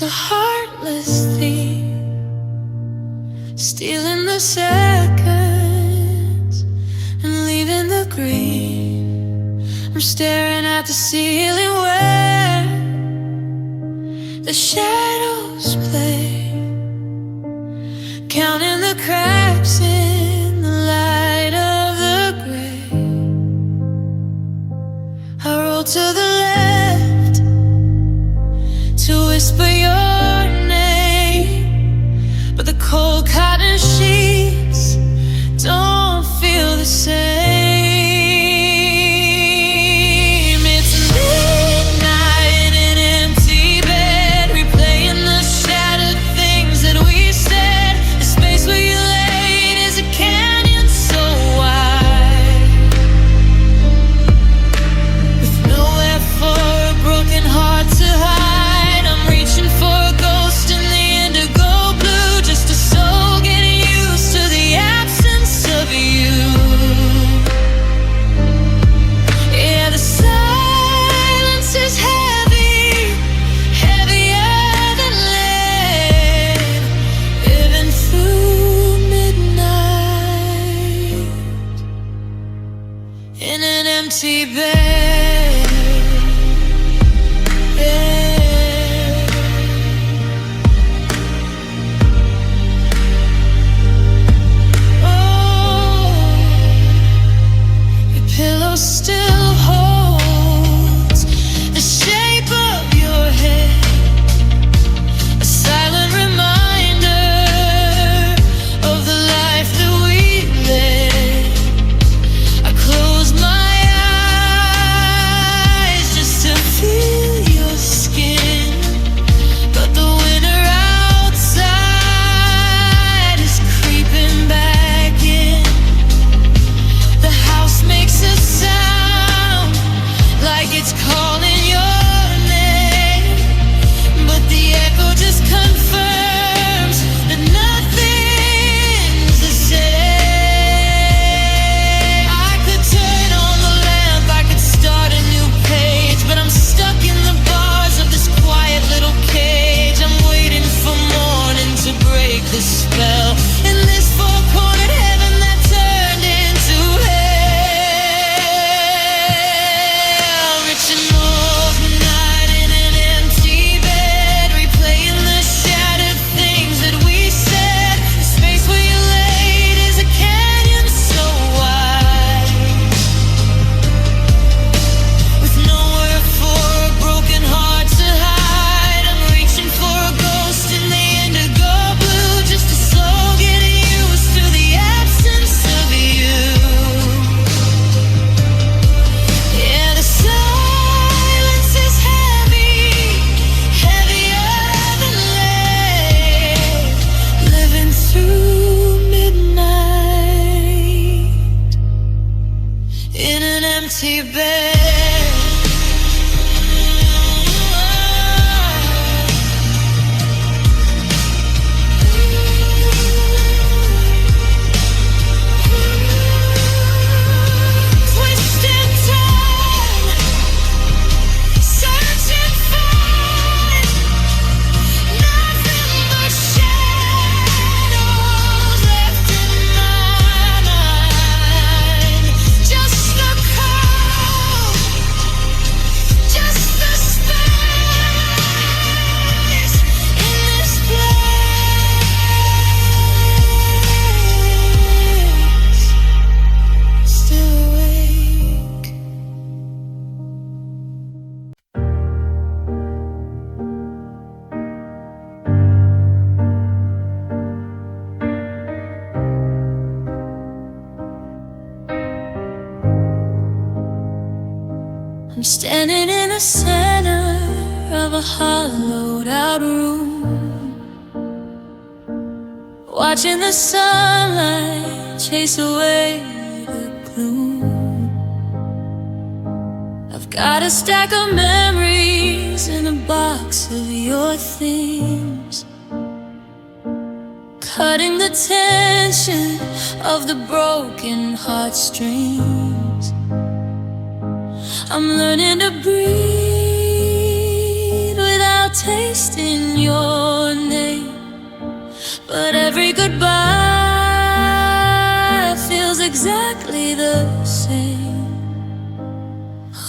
It's a heartless thief, stealing the seconds and leaving the green. I'm staring at the ceiling where the shadows play, counting the cracks in the light of the gray. I roll to the left to whisper your name, but the cold cotton sheets don't feel the same. It's midnight in an empty bed, replaying the shattered things that we said. The space where you laid is a canyon so wide, with nowhere for a broken heart to hide. In an empty bed, yeah. Oh, your pillow still holds the shape of your head, a silent reminder of the life that we led. I close my eyes just to feel your skin, but the winter outside is creeping back in. The house makes a sound like it's calling your name, but the echo just confirms that nothing's the same. I could turn on the lamp, I could start a new page, but I'm stuck in the bars of this quiet little cage. I'm waiting for morning to break the spell in this four-cornered heaven that turned into hell. Rich and overnight in an empty bed, replaying the shattered things that we said. The space where you laid is a canyon so wide, with nowhere for a broken heart to hide. I'm reaching for a ghost in the indigo blue, just a soul getting used to the absence of you. Yeah, the silence is heavy, heavier than lead, living through midnight in an empty bed. Twist and turn, search and find, nothing but shadows left in my mind. Just the cold, just the space in this place. Still awake. I'm standing in the center of a hollowed out room, watching the sunlight chase away the gloom. I've got a stack of memories in a box of your themes, cutting the tension of the broken heartstrings. I'm learning to breathe without without tasting your name. But every goodbye feels exactly the same.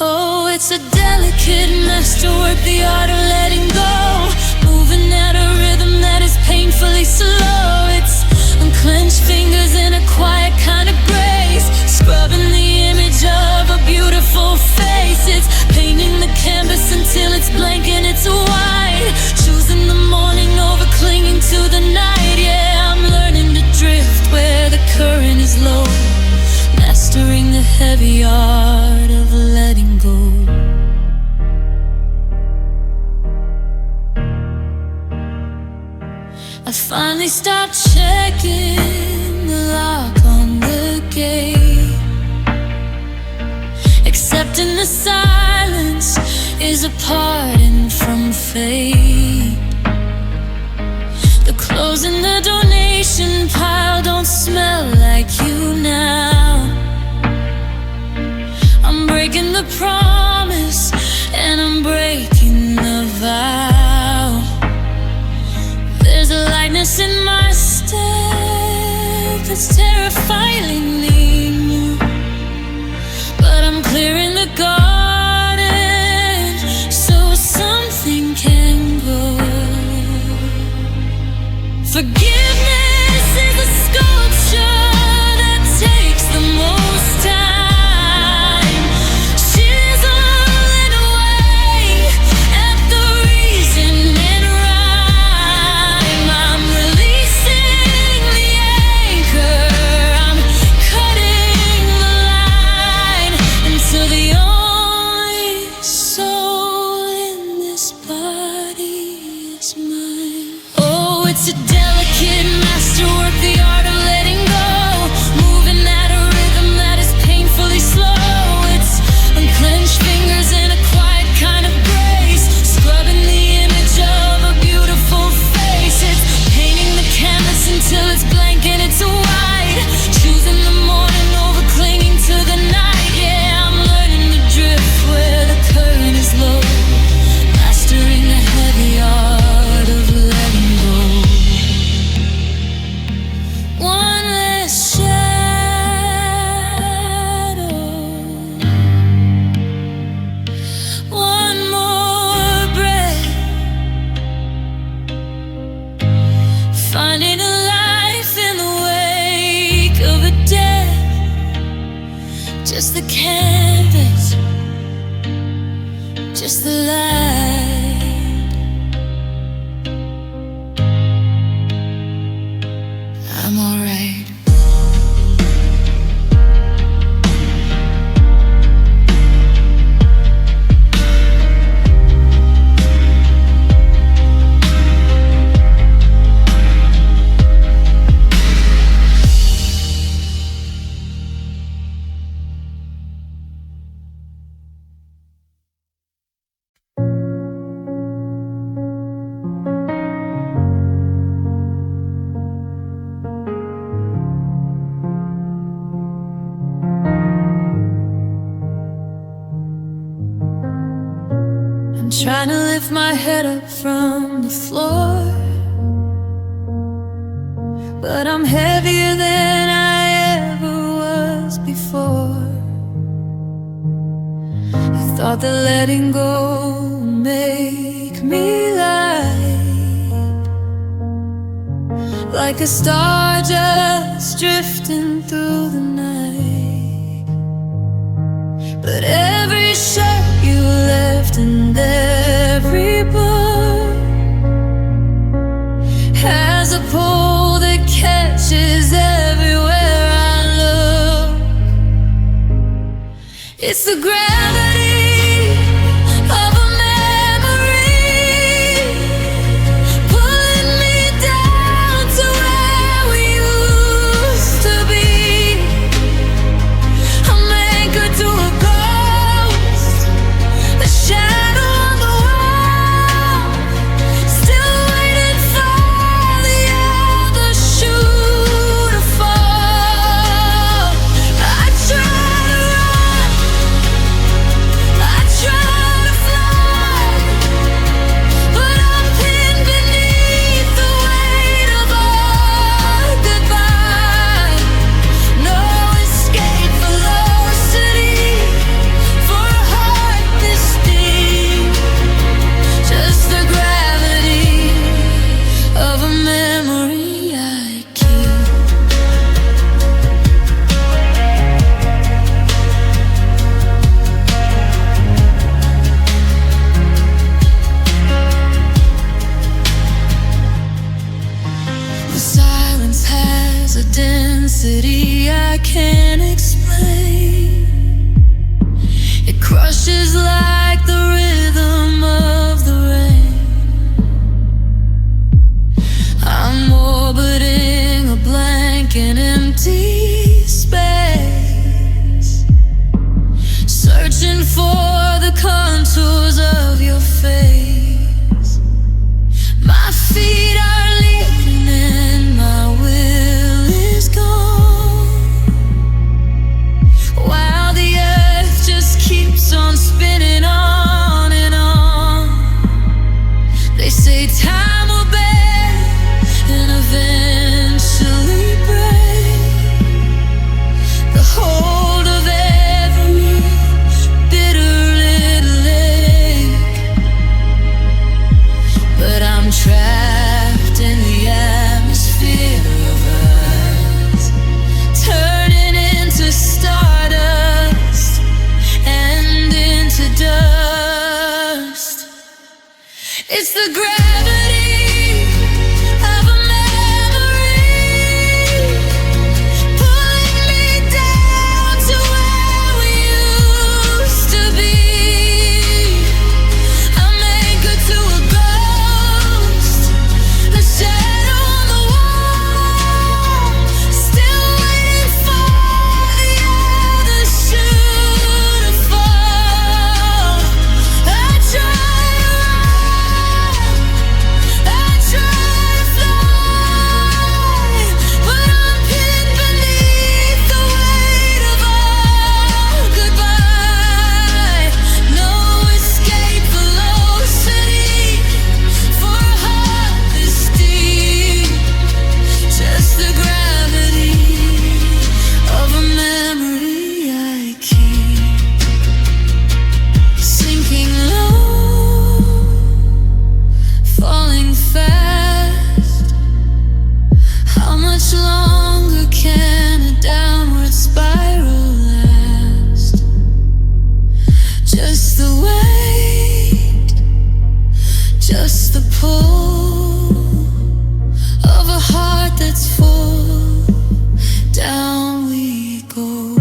Oh, it's a delicate masterwork, the art of letting go, moving at a rhythm that is painfully slow. It's unclenched fingers in a quiet kind of grace, scrubbing the image of a beautiful face. It's painting the canvas until it's blank and it's white, choosing the morning over clinging to the night. Yeah, I'm learning to drift where the current is low, mastering the heavy art of letting go. I finally stopped checking the lock on the gate, accepting the silence is a parting from fate. The clothes in the donation pile don't smell like you now. I'm breaking the promise and I'm breaking the vow. There's a lightness in my step that's terrifyingly new, but I'm clearing the garden so something can go. Forgiveness is a sculpture that takes the most time, chiseling away at the reason and rhyme. I'm releasing the anchor, I'm cutting the line until the only soul in this body is mine. Oh, it's a delicate masterwork, the art of letting go, moving at a rhythm that is painfully slow. It's unclenched fingers in a quiet kind of grace, scrubbing the image of a beautiful face. It's painting the canvas until it's blank and it's white, choosing the morning over clinging to the night. Yeah, I'm learning to drift where the current is low, mastering the heavy art of letting go. One less shadow, one more breath, finding a life in the wake of a death. Just the canvas, just the light. I'm alright. I'm trying to lift my head up from the floor, but I'm heavier than I ever was before. I thought that letting go would make me light, like a star just drifting through the night. But every shirt you left and every book has a pull that catches everywhere I look. It's the gravity of a memory pulling me down to where we used to be. I'm anchored to a ghost, a shadow on the wall, still waiting for the other shoe to fall. I try to run, can't explain. It crushes like the rhythm of the rain. I'm orbiting a blank and empty space, searching for the contours of your face. My feet are leading and my will is gone, while the earth just keeps on spinning on and on. They say time will bend and eventually break the hold of every bitter little ache. But I'm trapped in the atmosphere of us, turning into stardust and into dust. It's the gravity of a memory, pulling me down to where we used to be. I'm anchored to a ghost, a shadow on the wall, still waiting for the other shoe to fall. I try to run, I try to fly, but I'm pinned beneath the weight of our goodbye. No escape velocity for a heart this deep, just the gravity of a memory I keep, sinking low, falling fast. How much longer can a downward spiral last? Just the weight, just the pull of a heart that's full. Down we go.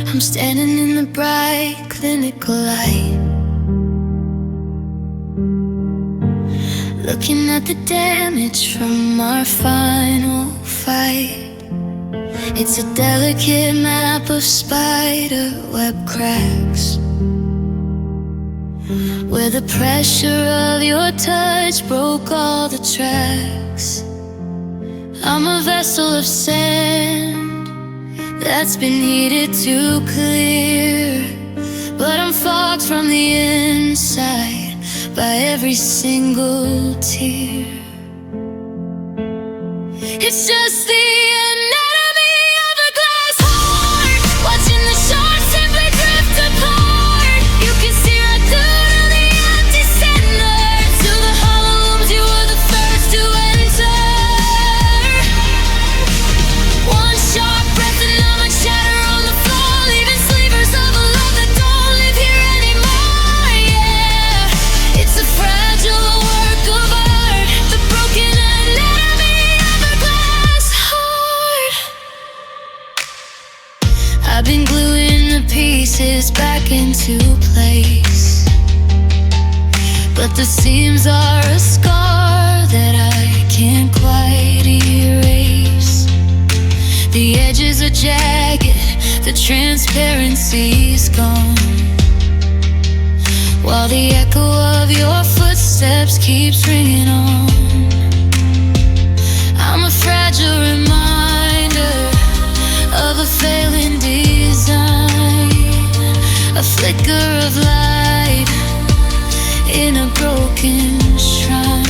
I'm standing in the bright clinical light, looking at the damage from our final fight. It's a delicate map of spider web cracks, where the pressure of your touch broke all the tracks. I'm a vessel of sand that's been heated to clear, but I'm fogged from the inside by every single tear. It's just the anatomy of a glass heart, watching the shards simply drift apart. You can see right through to the empty center, to the hollow wombs you were the first to enter. One sharp breath and I'm a shatter on the floor, leaving sleepers of a love that don't live here anymore. Yeah, it's a fragile work of art, the broken anatomy of a glass heart. I've been gluing the pieces back into place, but the seams are a scar that I can't quite erase. The edges are jagged, the transparency's gone, while the echo of your footsteps keeps ringing on. I'm a fragile reminder of a failing design, a flicker of light in a broken shrine.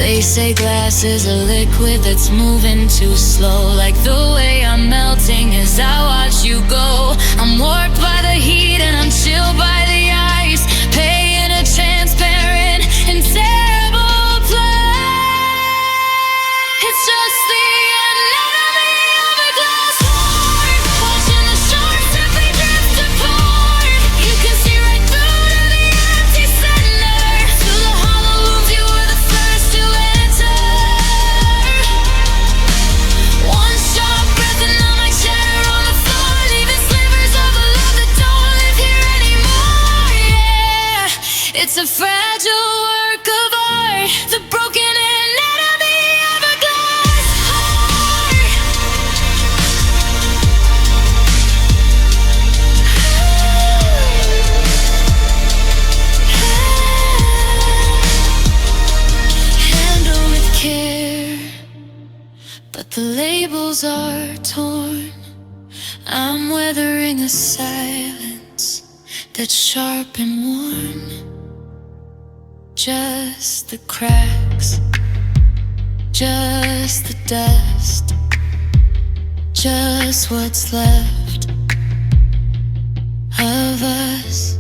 They say glass is a liquid that's moving too slow. Like the way I'm melting as I watch you go. I'm warped by the heat and I'm chilled by the ice, paying a transparent and terrible price. It's just the anatomy of a glass heart, watching the shards simply drift apart. You can see right through to the empty center, through the hollow wounds you were the first to enter. One sharp breath and I might shatter on the floor, leaving slivers of a love that don't live here anymore. Yeah, it's a fragile work of art, the broken anatomy of a glass heart. Handle with care, but the labels are torn. I'm weathering a silence that's sharp and worn. Just the cracks, just the dust, just what's left of us.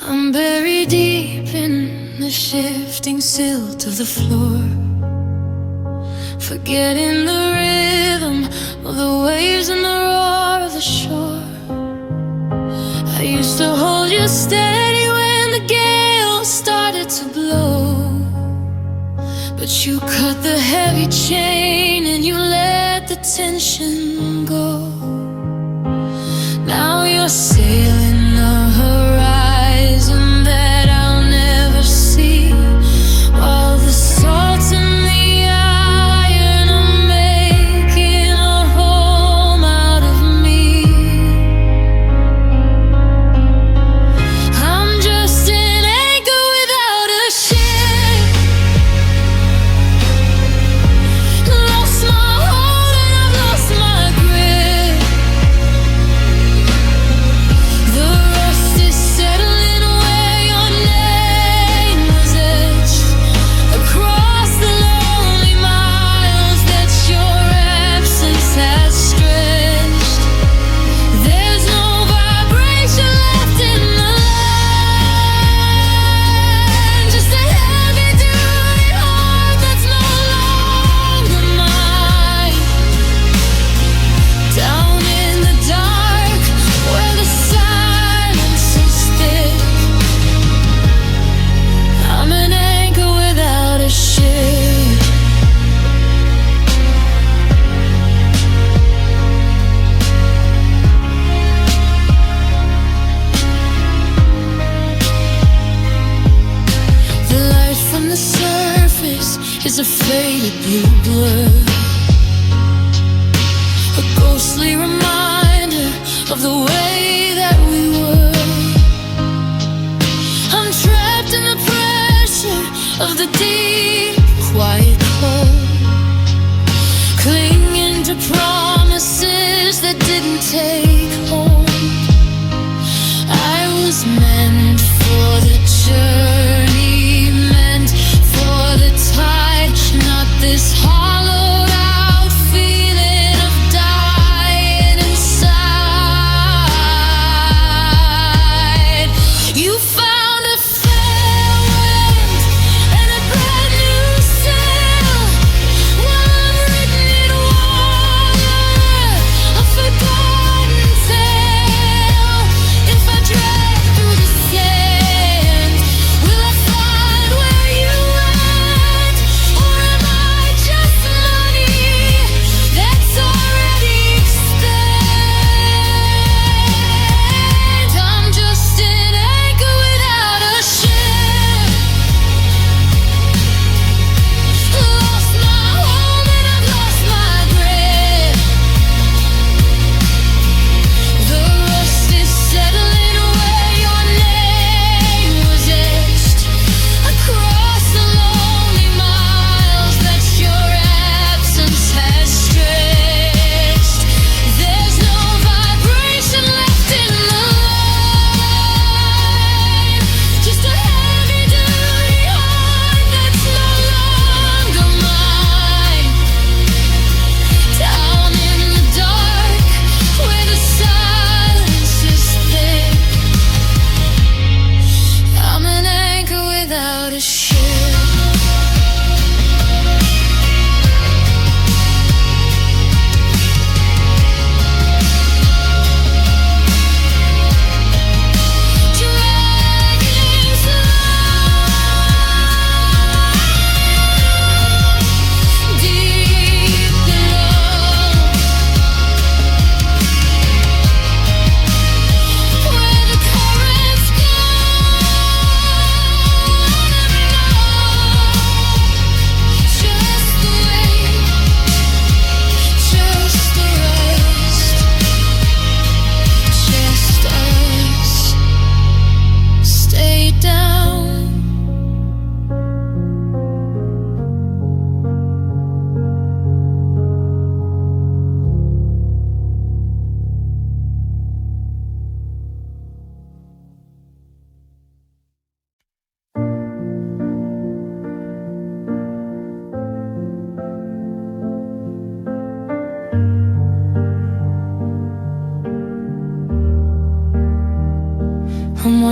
I'm buried deep in the shifting silt of the floor, forgetting the rhythm of the waves and the roar of the shore. I used to hold you steady when the gale started to blow, but you cut the heavy chain and you let the tension go. Now you're sailing the horizon that I'll never see, while the salt and the iron are making a home out of me. I'm just an anchor without a ship, lost my hold and I've lost my grip. The rust is settling where your name was etched across the lonely miles that your absence has stretched. There's no vibration left in the land, just a heavy duty heart that's no longer mine. Down in the dark where the silence is thick, I'm an anchor without a ship. The light from the surface is a faded blue blur, a ghostly reminder of the way that we were. I'm trapped in the pressure of the deep, quiet cold, clinging to promises that didn't take hold. I was meant for the journey, meant for the tide, not this hollowed out feeling of dying inside.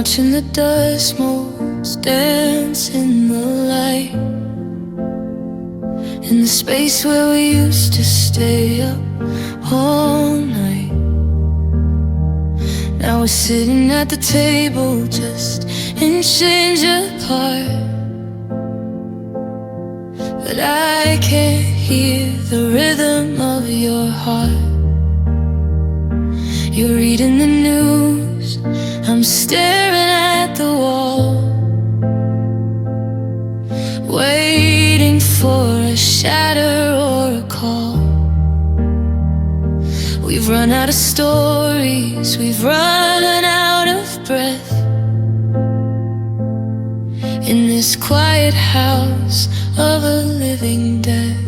watching the dust motes dance in the light, in the space where we used to stay up all night. Now we're sitting at the table just inches apart, but I can't hear the rhythm of your heart. You're reading the news, I'm staring at the wall, waiting for a shatter or a call. We've run out of stories, we've run out of breath, in this quiet house of a living death.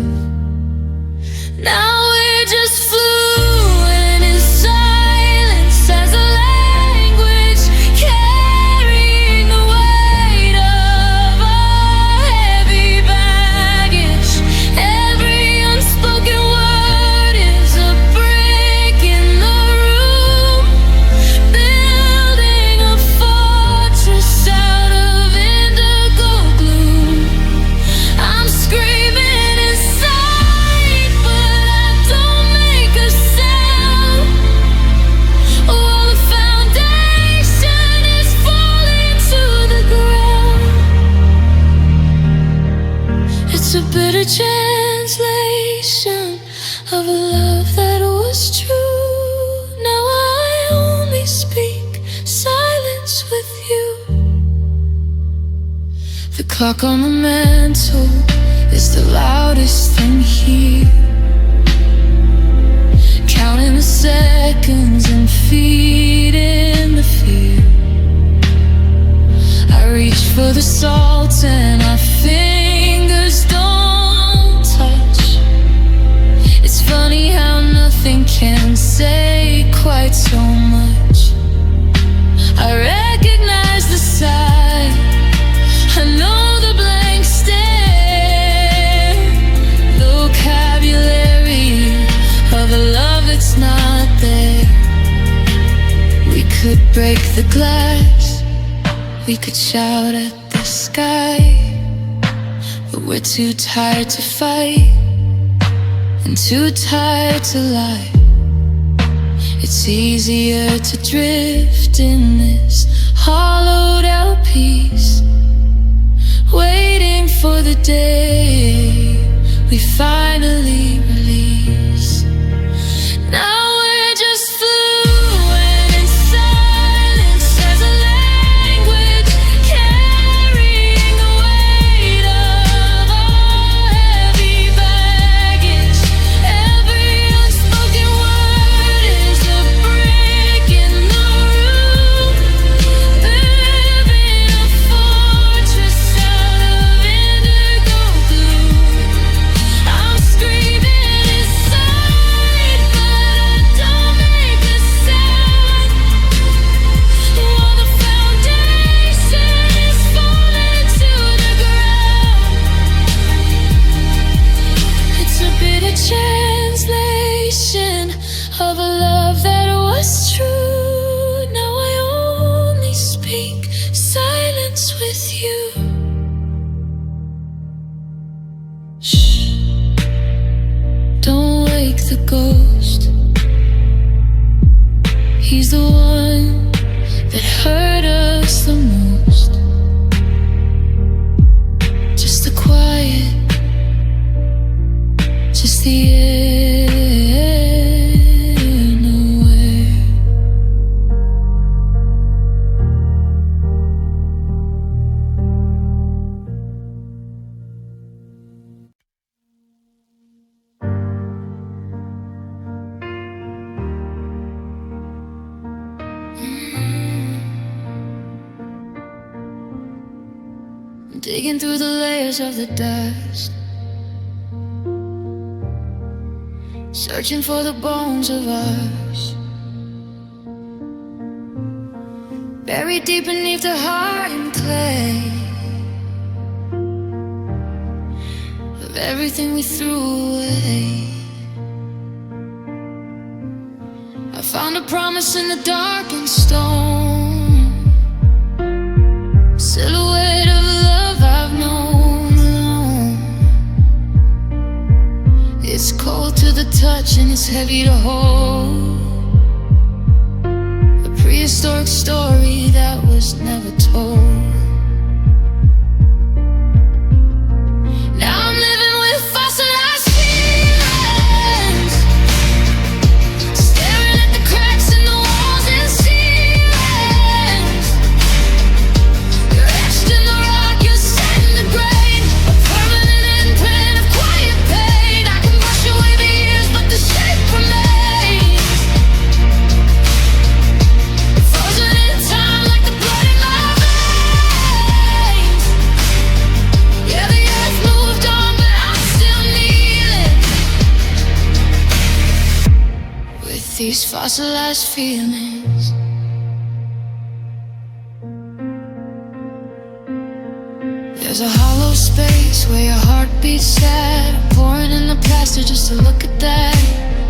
Now we're just fluent in silence as a language, carrying the weight of our heavy baggage. Every unspoken word is a brick in the room, building a fortress out of indigo gloom. I'm screaming inside, but I don't make a sound, while the foundation is falling to the ground. It's a bitter translation of a love that was true. Now I only speak silence with you. The clock on the mantle is the loudest thing here, counting the seconds and feeding the fear. I reach for the salt and our fingers don't touch. It's funny how nothing can say quite so much. I recognize the sigh, I know the blank stare, the vocabulary of a love that's not there. We could break the glass, we could shout at the sky, but we're too tired to fight and too tired to lie. It's easier to drift in this hollowed out peace, waiting for the day we finally release. Now we're just fluent in silence as a language, carrying the weight of our heavy baggage. Every unspoken word is a brick in the room, building a fortress out of indigo gloom. I'm screaming inside, but I don't make a sound, while the foundation is falling to the ground. It's a bitter translation of a love that was true. Now I only speak silence with you. Shh, don't wake the ghost. He's the one that hurt us the most. Just the quiet, just the nowhere. Digging through the layers of the dust, searching for the bones of us, buried deep beneath the hardened clay of everything we threw away. I found a promise in the darkened stone, silhouette of love I've known alone. It's cold to the touch and it's heavy to hold. A prehistoric story that was never told. Now I'm living with fossilized feelings, staring at the cracks in the walls and ceilings. You're etched in the rock, you're set in the grain, a permanent imprint of quiet pain. I can brush away the years, but the shape remains, frozen in time like the blood in my veins. Yeah, the earth moved on, but I'm still kneeling with these fossilized feelings. There's a hollow space where your heart beats sad, pouring in the plaster just to look at that.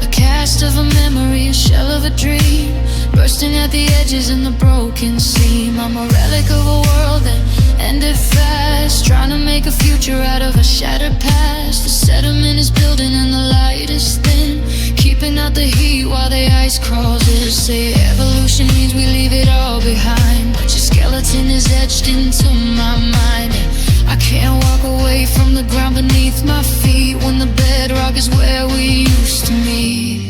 A cast of a memory, a shell of a dream, bursting at the edges in the broken seam. I'm a relic of a world that ended fast, trying to make a future out of a shattered past. The sediment is building and the light is thin, keeping out the heat while the ice crawls in. Say evolution means we leave it all behind, but your skeleton is etched into my mind. I can't walk away from the ground beneath my feet when the bedrock is where we used to meet.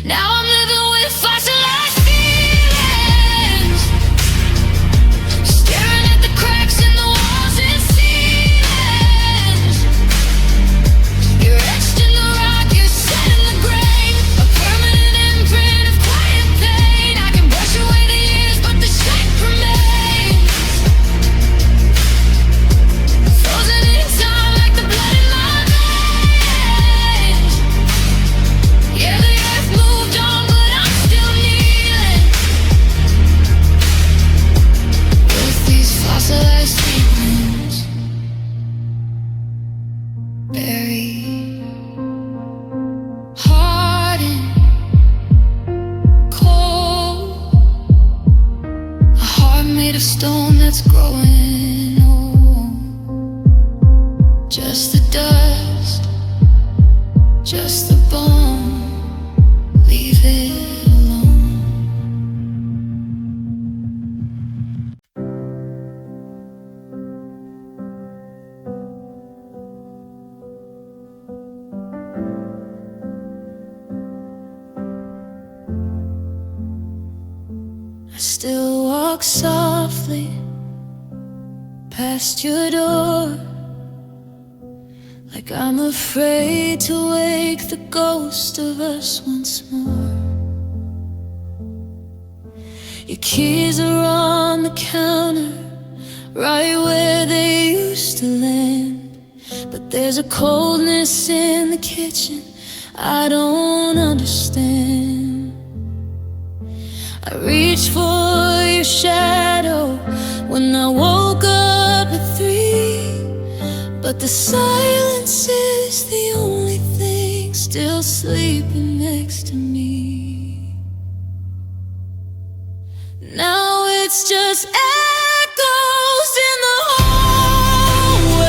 Now I'm living with fossilized feelings, staring at the cracks in the walls and ceilings. You're etched in the rock, you're set in the grain, a permanent imprint of quiet pain. I can brush away the years, but the shape remains, frozen in time like the blood in my veins. Yeah, the earth moved on, but I'm still kneeling with these fossilized feelings buried, hardened, cold. A heart made of stone that's growing old. Just the dust, just the bone, leave it alone. I still walk softly past your door, like I'm afraid to wake the ghost of us once more. Your keys are on the counter, right where they used to land, but there's a coldness in the kitchen I don't understand. I reached for your shadow when I woke up at 3, but the silence is the only thing still sleeping next to me. Now it's just echoes in the hallway,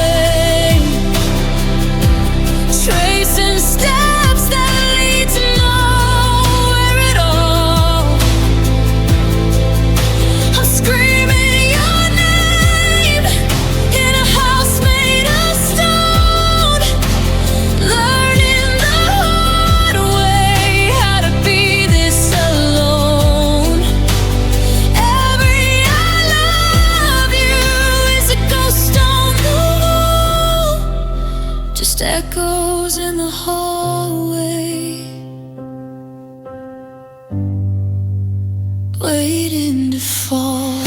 tracing steps that lead to nowhere at all. I'm screaming your name in a house made of stone, learning the hard way how to be this alone. Every I love you is a ghost on the wall, just echoes in the hallway, waiting to fall.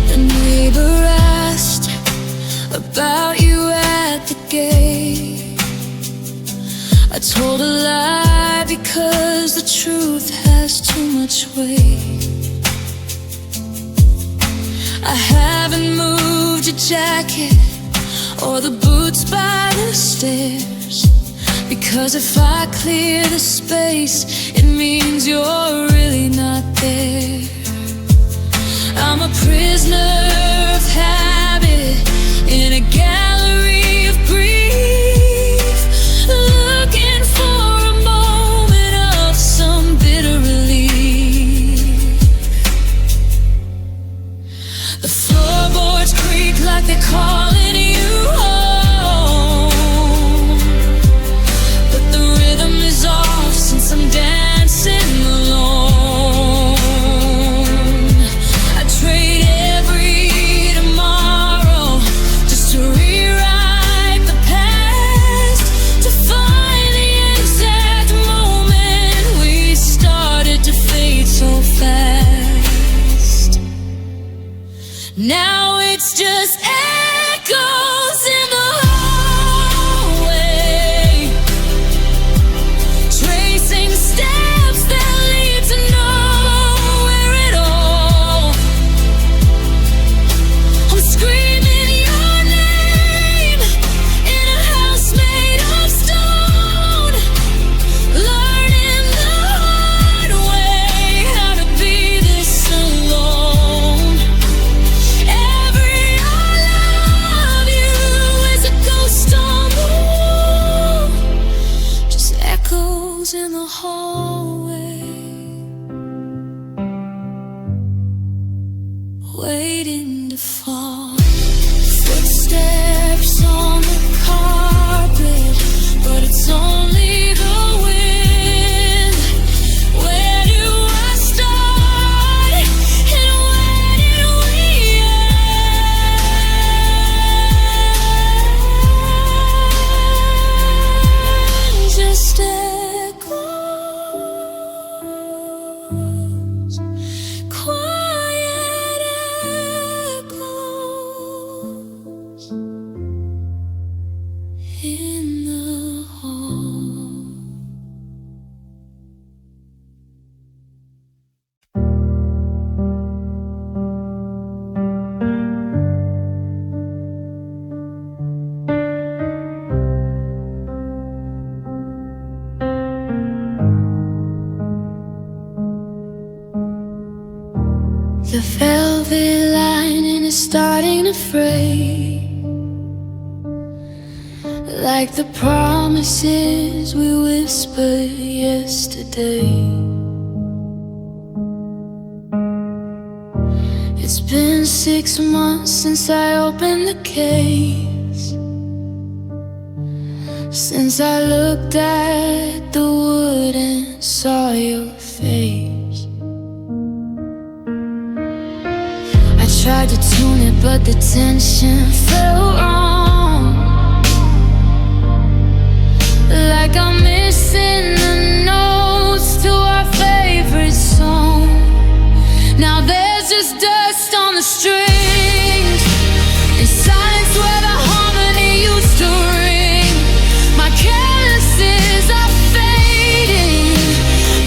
The neighbor asked about you at the gate. I told a lie because the truth has too much weight. I haven't moved your jacket or the boots by the stairs, because if I clear the space, it means you're really not there. I'm a prisoner of habit in a gallery of grief, looking for a moment of some bitter relief. The floorboards creak like they're calling you home, but the rhythm is off since I'm dancing alone. I trade every tomorrow just to rewrite the past, to find the exact moment we started to fade so fast. Now it's just echoes in the hallway, tracing steps that lead to nowhere at all. I'm screaming your name in a house made of stone, learning the hard way how to be this alone. Every I love you is a ghost on the wall, just echoes in the hallway, waiting to fall. Footsteps on the carpet, but it's only the wind. Where do I start and where did we end? Just echoes, quiet echoes in the hall. The velvet lining is starting to fray, like the promises we whispered yesterday. It's been 6 months since I opened the case, since I looked at the wood and saw your face. I tried to tune it, but the tension felt wrong, like I'm missing the notes to our favorite song. Now there's just dust on the strings, and silence where the harmony used to ring. My canvases are fading,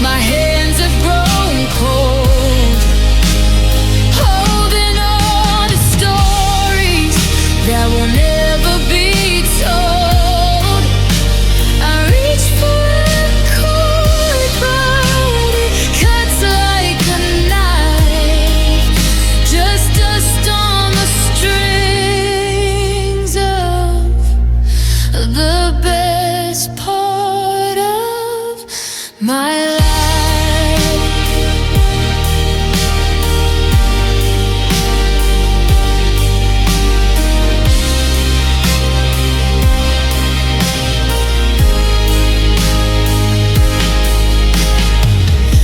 my hands have grown cold, holding on to stories that will never be told. I reach for a chord, but it cuts like a knife, just dust on the strings of the best part of my life.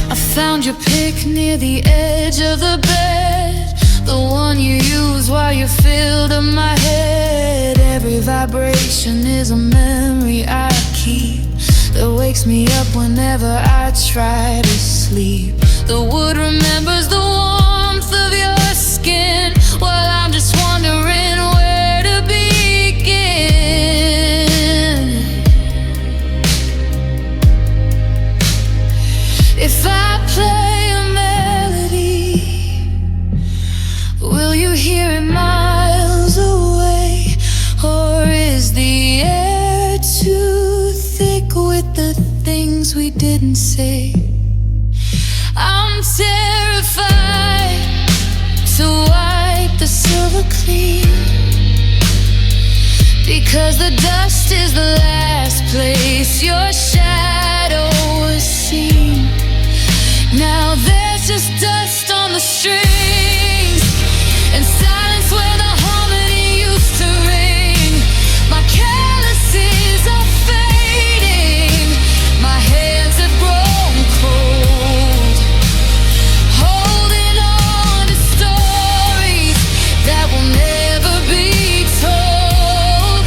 I found your pic near the edge of the bed, the one you use while you filled up my head. Every vibration is a memory I keep that wakes me up whenever I try to sleep. The wood remembers the warmth of your skin, while I'm just wondering where to begin. If I play a melody, will you hear things we didn't say. I'm terrified to wipe the silver clean, because the dust is the last place your shadow was seen. Now there's just dust on the strings, and silence where the harmony used to ring. My calluses are fading, my hands have grown cold, holding on to stories that will never be told.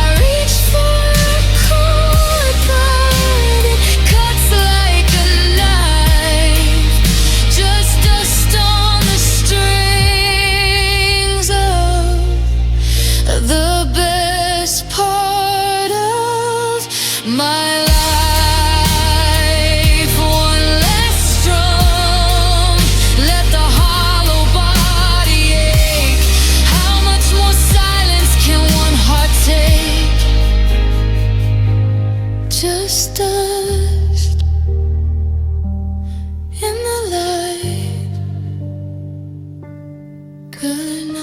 I reach for a chord, but it cuts like a knife. Just dust on the strings of the best part of my life. One less strum, let the hollow body ache. How much more silence can one heart take? Just dust in the light. Good night.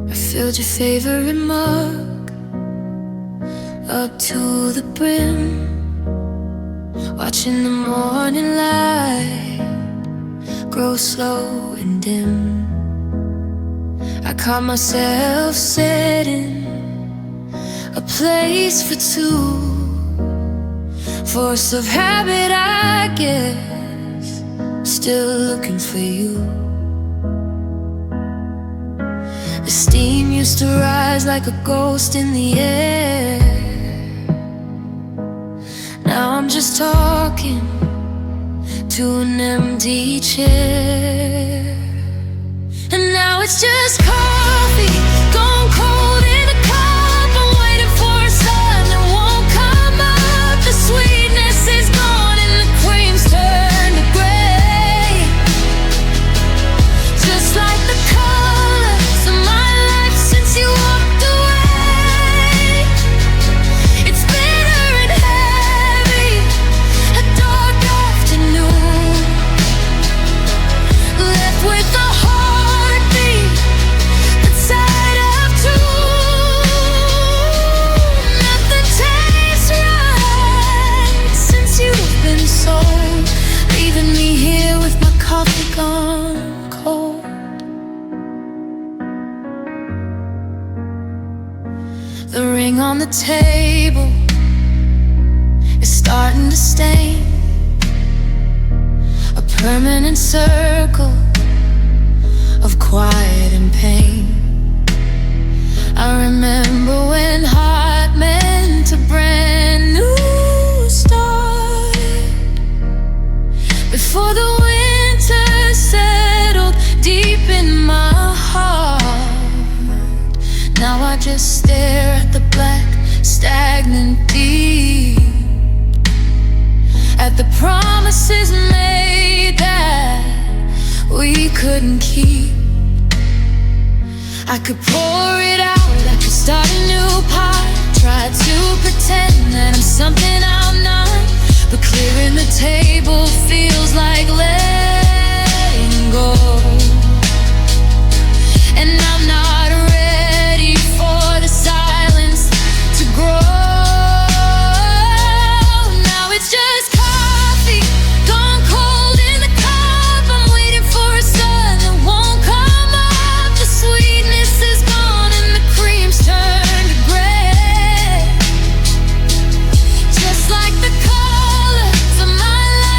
I filled your favorite mug up to the brim, watching the morning light grow slow and dim. I caught myself setting a place for two, force of habit, I guess, still looking for you. The steam used to rise like a ghost in the air. Now I'm just talking to an empty chair. And now it's just coffee gone cold in a cup. I'm waiting for a sun that won't come up. The sweetness is gone and the cream's turned to gray, just like the colors of my life since you walked away. It's bitter and heavy, a dark afternoon, left with a heartbeat that's side of two. Nothing tastes right since you've been sold, leaving me here with my coffee gone cold. The ring on the table is starting to stain, a permanent circle of quiet and pain. I remember when heart meant a brand new start, before the winter settled deep in my heart. Now I just stare at the black, stagnant deep, at the promises made that we couldn't keep. I could pour it out, I could start a new pot, try to pretend that I'm something I'm not, but clearing the table feels like letting go. And I'm not ready for the silence to grow. Now it's just coffee gone cold in the cup. I'm waiting for a sun that won't come up. The sweetness is gone and the cream's turned to gray, just like the colors of my life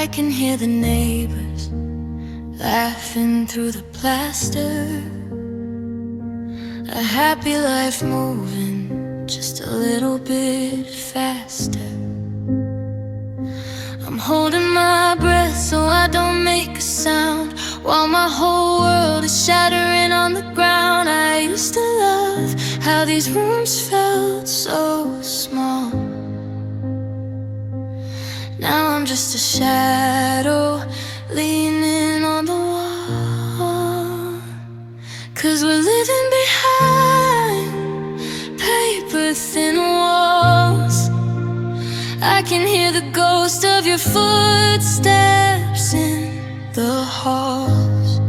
I can hear the neighbors laughing through the plaster. A happy life moving just a little bit faster. I'm holding my breath so I don't make a sound, while my whole world is shattering on the ground. I used to love how these rooms felt so small. Now I'm just a shadow leaning on the wall. 'Cause we're living behind paper-thin walls. I can hear the ghost of your footsteps in the halls.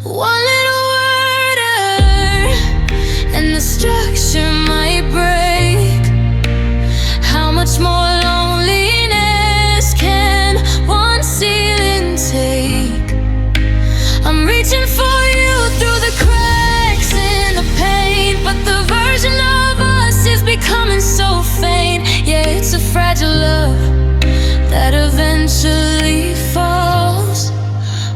One little word and the structure might break. How much more loneliness can one ceiling take? I'm reaching for you through the cracks in the paint, but the version of us is becoming so faint. Yeah, it's a fragile love that eventually falls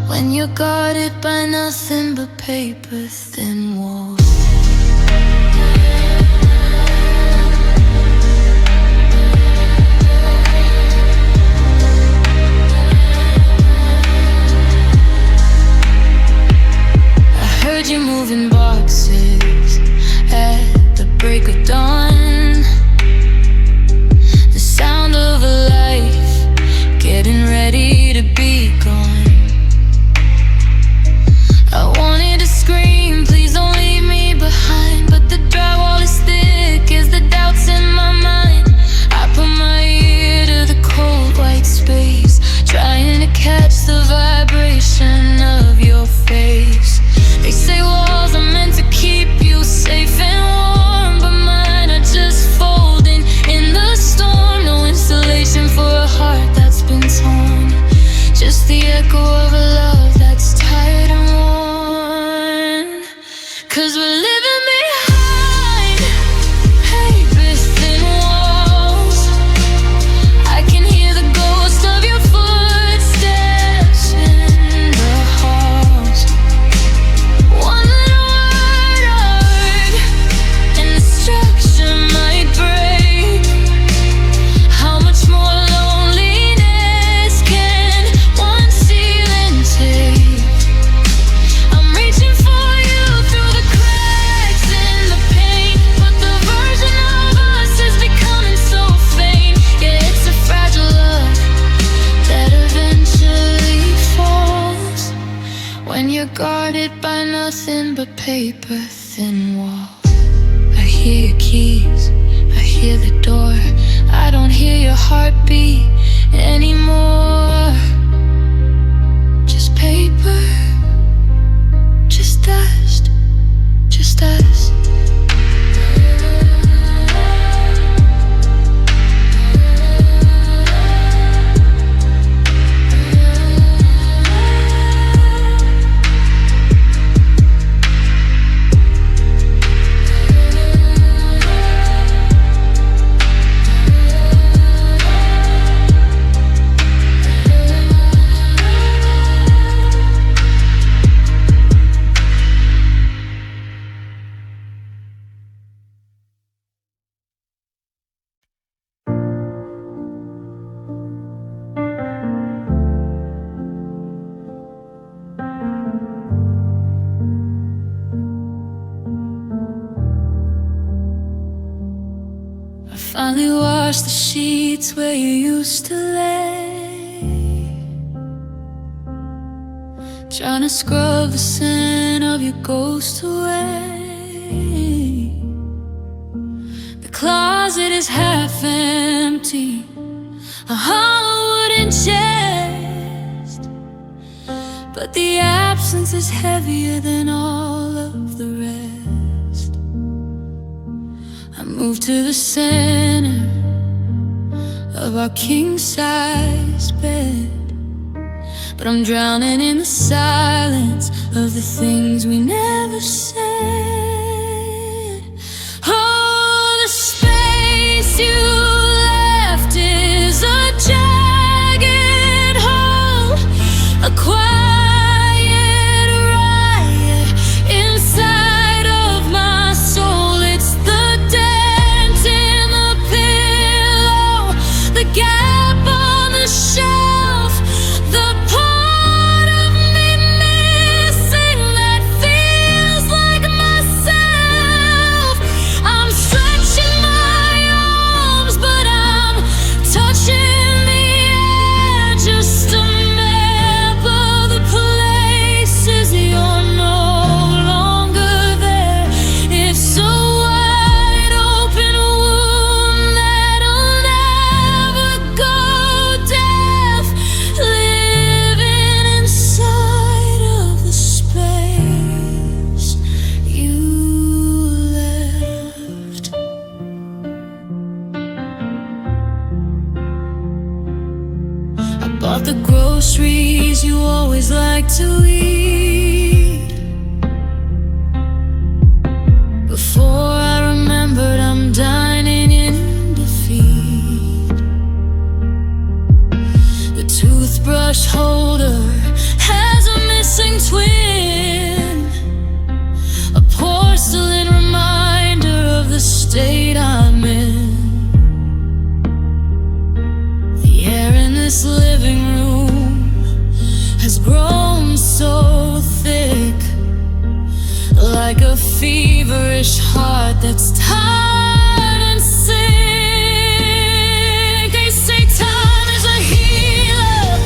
when you're guarded by nothing but paper-thin walls. I heard you moving boxes at the break of dawn. The sound of a life getting ready to be gone. I wanted to scream, please don't leave me behind, but the drywall is thick as the doubts in my mind. I put my ear to the cold white space, trying to catch the vibration of your face. They say walls are meant to keep you safe and warm, but mine are just folding in the storm. No insulation for a heart that's been torn, just the echo of a love that's tired and worn. 'Cause we're living behind paper-thin walls. I can hear the ghost of your footsteps in the halls. One little word and the structure might break. How much more loneliness can one ceiling take? I'm reaching for you through the cracks in the paint, but the version of us is becoming so faint. Yeah, it's a fragile love that eventually falls when you're guarded by nothing but paper-thin walls. I hear your keys, I hear the door. I don't hear your heartbeat anymore. Just paper, just dust, just us. Finally washed the sheets where you used to lay, trying to scrub the scent of your ghost away. The closet is half empty, a hollow wooden chest, but the absence is heavier than all of the rest. I moved to the center of our king-size bed, but I'm drowning in the silence of the things we never said. Oh, the space you left is a jagged Bought the groceries you always like to eat. Before I remembered, I'm dining in defeat. The toothbrush holder has a missing twin, a porcelain reminder of the state I'm in. The air in this living room has grown so thick, like a feverish heart that's tired and sick. They say time is a healer,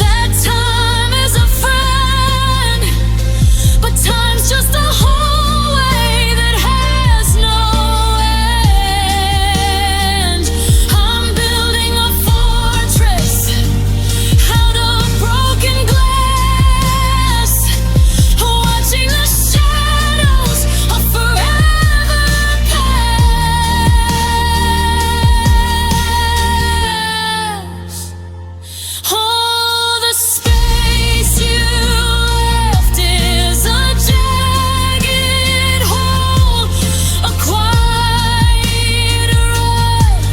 that time is a friend, but time's just a hallway that has no end. I'm building a fortress out of broken glass, watching the shadows of forever pass. All the space you left is a jagged hole, a quiet rut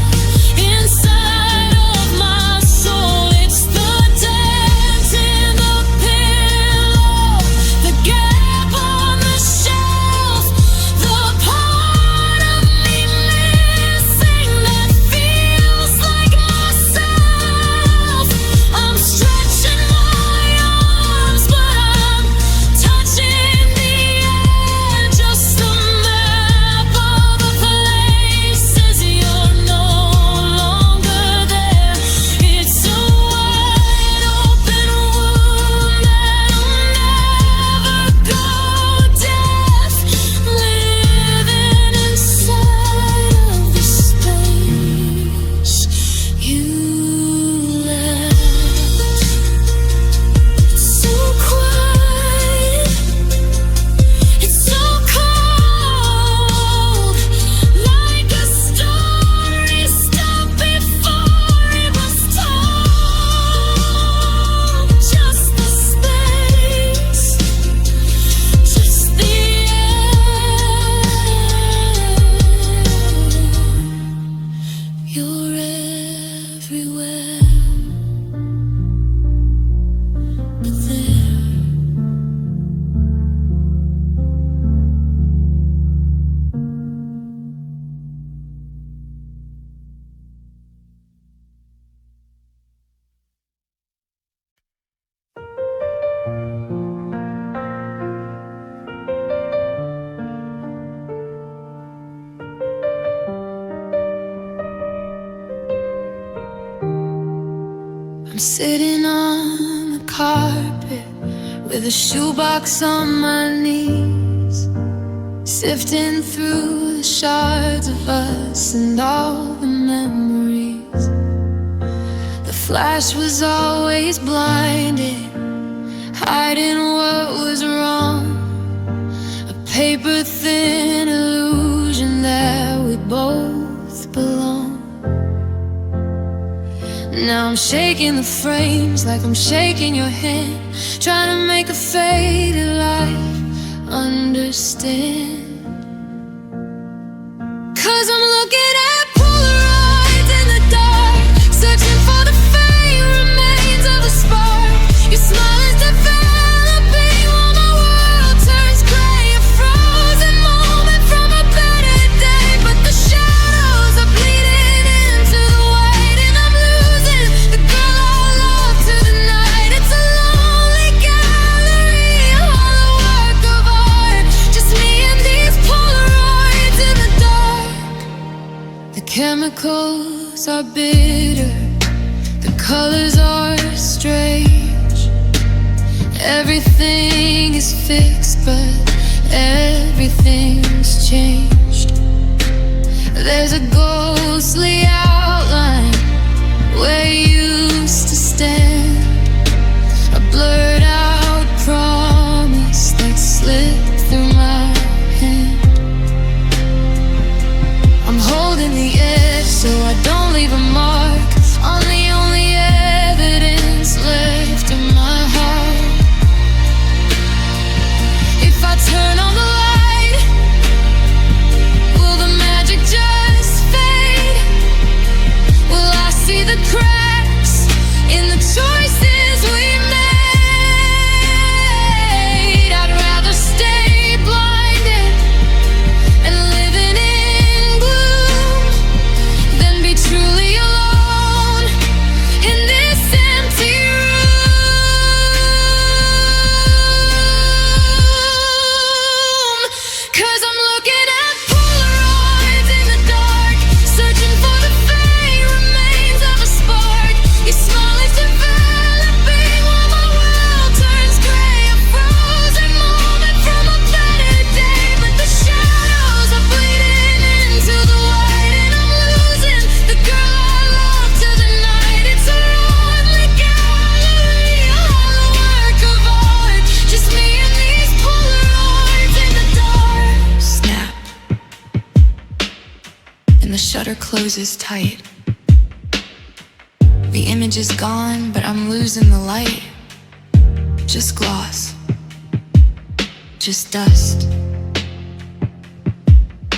inside of my soul. It's the dent in the pillow, the gap on the shelf, the part of me missing that feels like myself. I'm stretching my arms, but I'm touching the air. Just a map of the places you're no longer there. It's a wide open wound that'll never go deaf, living inside of the space you left. It's so quiet, it's so cold, like a story stopped before it was told. Just the space, just the air. You're everywhere, but there. I'm sitting on the carpet with a shoebox on my knees, sifting through the shards of us and all the memories. The flash was always blinded, hiding what was wrong, a paper-thin illusion that we both belong. Now I'm shaking the frames like I'm shaking your hand, trying to make a faded life understand. 'Cause I'm looking at Polaroids in the dark, searching for the faint remains of a spark. Your smile is developing while my world turns gray, a frozen moment from a better day. But the shadows are bleeding into the white, and I'm losing the girl I love to the night. It's a lonely gallery, a hollow work of art, just me and these Polaroids in the dark. The chemicals are bitter, the colors are strange. Everything is fixed, but everything's changed. There's a ghostly outline where you used to stand, a blurred out promise that slipped through my hand. I'm holding the edge so I don't leave a mark on the only evidence closes tight. The image is gone, but I'm losing the light. Just gloss, just dust,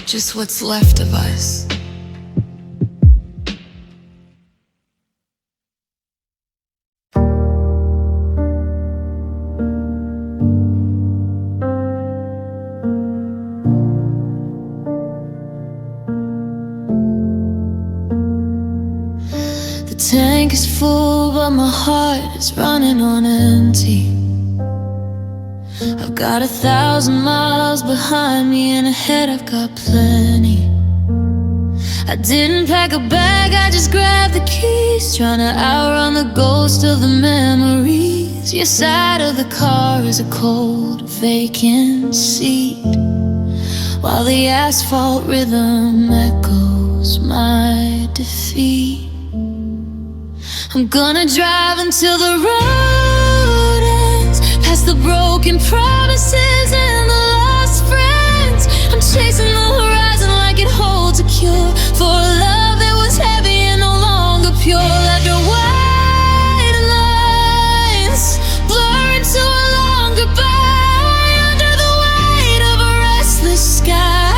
just what's left of us. The tank is full, but my heart is running on empty. I've got 1,000 miles behind me, and ahead I've got plenty. I didn't pack a bag, I just grabbed the keys, trying to outrun the ghost of the memories. Your side of the car is a cold, vacant seat, while the asphalt rhythm echoes my defeat. I'm gonna drive until the road ends, past the broken promises and the lost friends. I'm chasing the horizon like it holds a cure for a love that was heavy and no longer pure. Let the white lines blur into a long goodbye under the weight of a restless sky.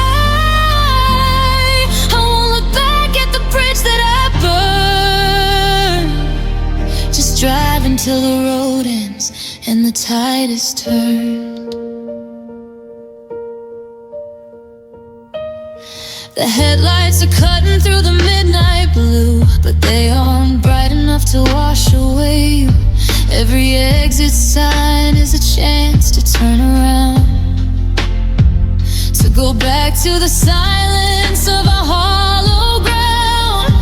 I won't look back at the bridge that I burned. Just drive until the road ends and the tide is turned. The headlights are cutting through the midnight blue, but they aren't bright enough to wash away you. Every exit sign is a chance to turn around, to go back to the silence of a hollow ground.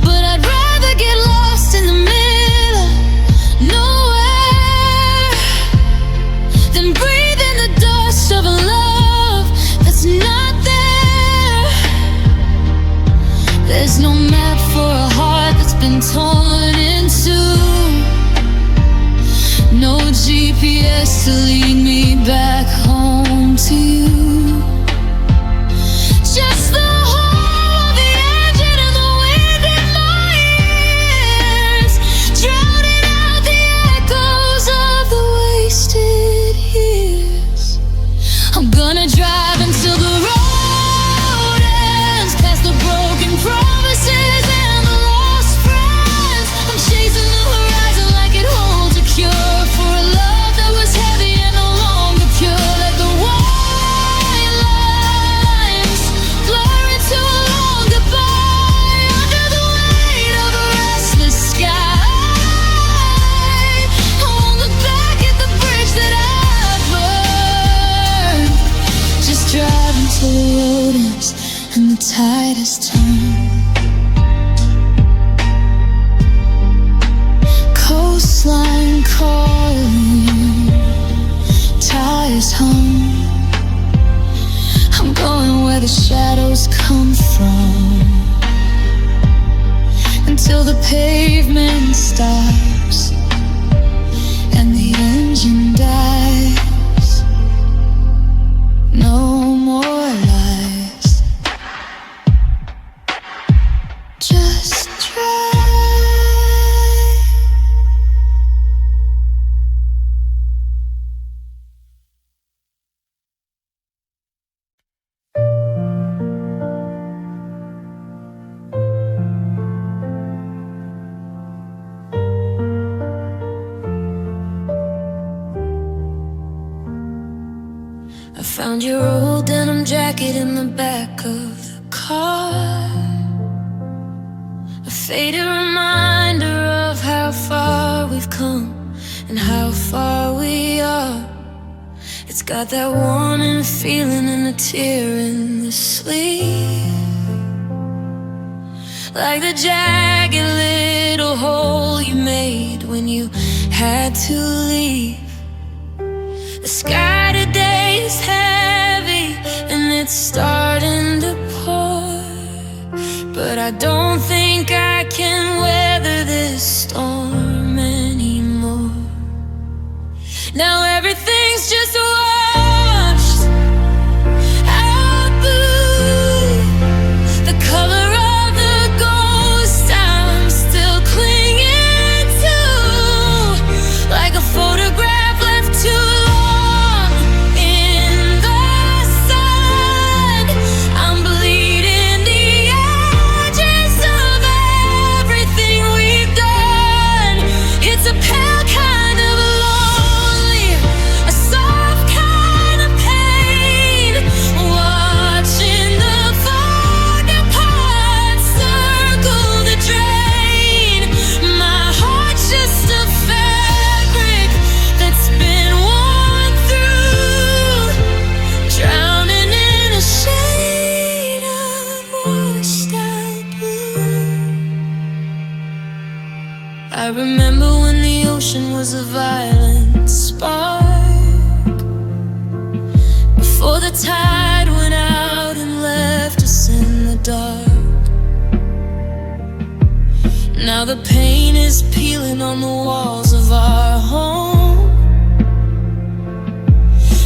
But I'd rather get lost in the middle of nowhere than breathe in the dust of a love that's not there. There's no map for a heart that's been torn in two, no GPS to lead me back home to you. Just the hum of the engine and the wind in my ears, drowning out the echoes of the wasted years. I'm gonna drive until the road ends, past the broken promises and the lost friends. I'm chasing the horizon like it holds a cure for a love that was heavy and no longer pure. Let the white lines blur into a long goodbye under the weight of a restless sky. I won't look back at the bridge that I burned. Just drive until the road ends and the tide has turned. Coastline calling, tires hum. I'm going where the shadows come from, until the pavement stops and the engine dies. No more lies, just drive. I found your old denim jacket in the back of the car, a faded reminder of how far we've come and how far we are. It's got that warming feeling and a tear in the sleeve, like the jagged little hole you made when you had to leave. The sky today is heavy and it's starting to pour, but I don't think I can weather this storm anymore. Now everything's just washed out blue, I remember when the ocean was a violent spark, before the tide went out and left us in the dark. Now the pain is peeling on the walls of our home,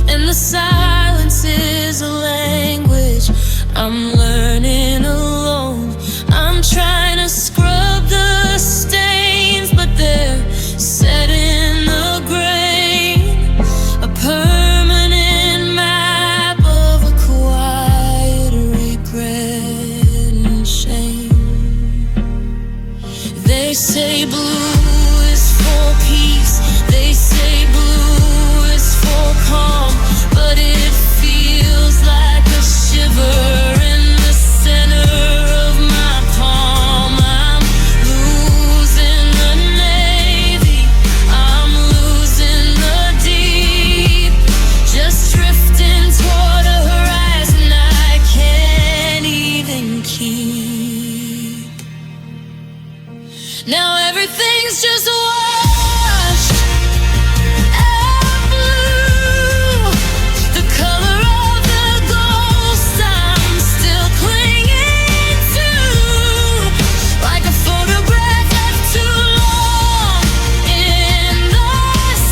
and the silence is a language I'm learning alone. I'm trying to scrub the stains, but they're set in the grain, a permanent map of a quiet regret and shame. They say blue is for peace, they say blue is for calm, but it feels like a shiver in the center of my palm. I'm losing the Navy, I'm losing the deep, just drifting toward a horizon I can't even keep. Now everything's just washed out blue, the color of the ghost I'm still clinging to, like a photograph left too long in the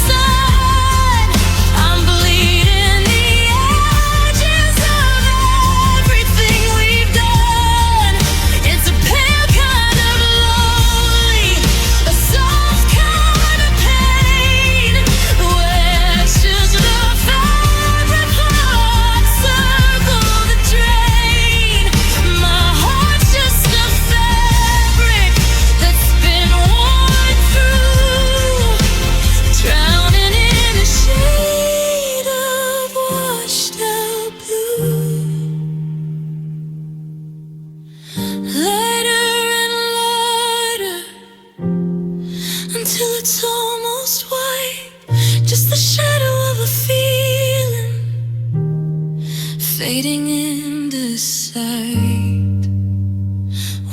sun. I'm bleeding the edges of everything we've done. It's a pale kind of lonely, a soft kind of pain, where just the favorite parts circle the drain. My heart's just a fabric that's been worn through, drowning in a shade of washed out blue. Lighter and lighter until it's almost white, just the shadow of a feeling fading into sight.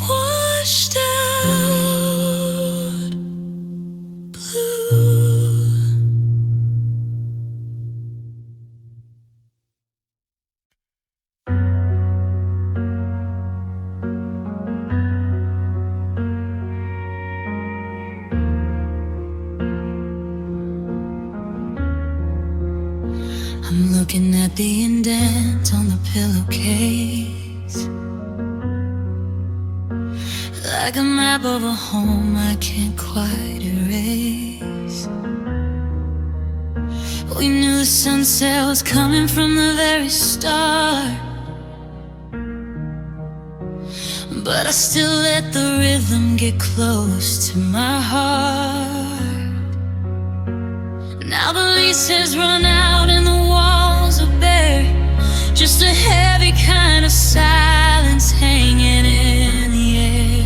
Washed out blue. I'm looking at the indent on the pillowcase, like a map of a home I can't quite erase. We knew the sunset was coming from the very start, but I still let the rhythm get close to my heart. Now the lease has run out and the walls are bare, just a heavy kind of silence hanging in the air.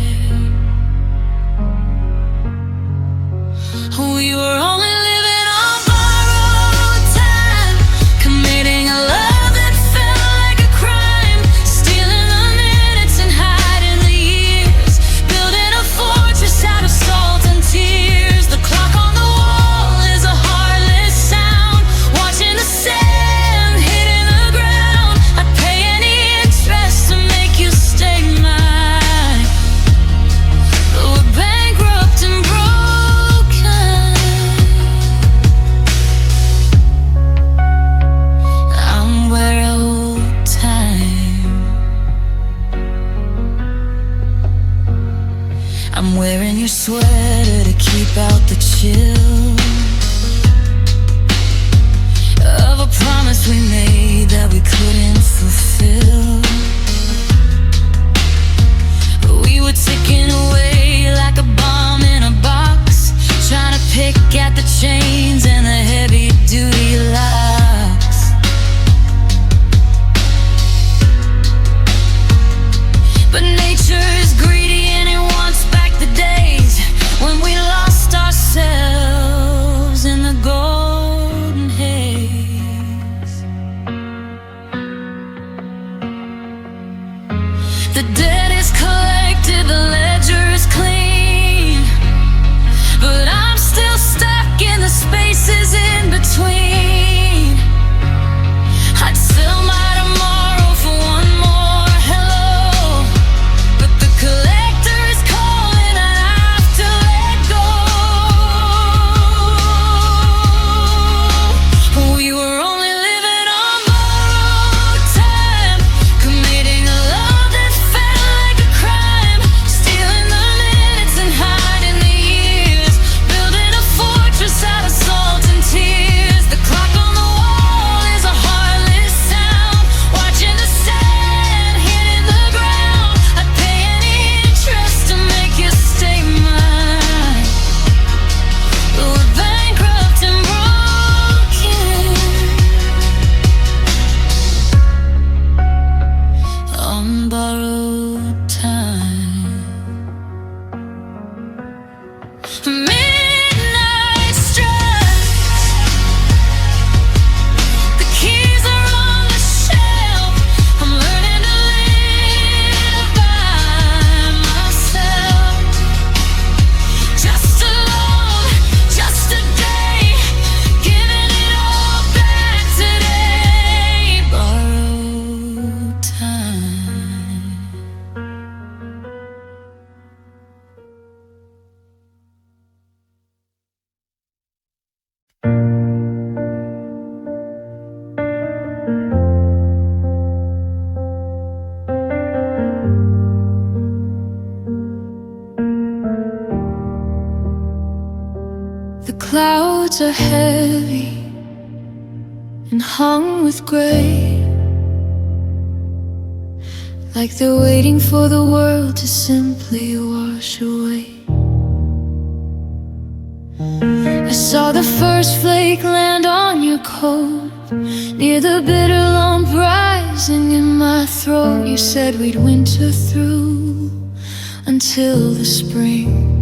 We were only living on borrowed time, committing a love that felt like a crime, stealing the minutes and hiding the years, building a fortress out of salt and tears. The clock on the wall is a heartless sound, watching the sand hitting the ground. I'd pay any interest to make you stay mine, but we're bankrupt and broken. I'm where old time. I'm wearing your sweater to keep out the chill of a promise we made that we couldn't fulfill. We were ticking away like a bomb in a box, trying to pick at the chains and the heavy duty locks. But nature is greedy and it wants back the days when we lost ourselves in the golden haze. clouds are heavy and hung with gray, like they're waiting for the world to simply wash away. I saw the first flake land on your coat, near the bitter lump rising in my throat. You said we'd winter through until the spring,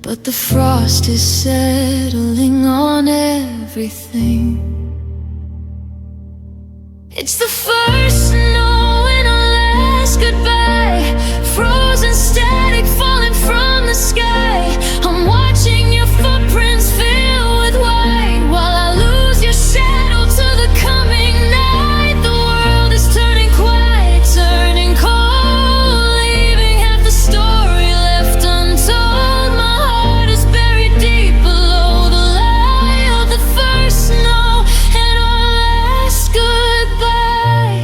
but the frost is settling on everything. It's the first snow and our last goodbye, frozen static falling from the sky. I'm watching your footprints fill with white, while I lose your shadow to the coming night. The world is turning quiet, turning cold, leaving half the story left untold. My heart is buried deep below the lie of the first snow and our last goodbye.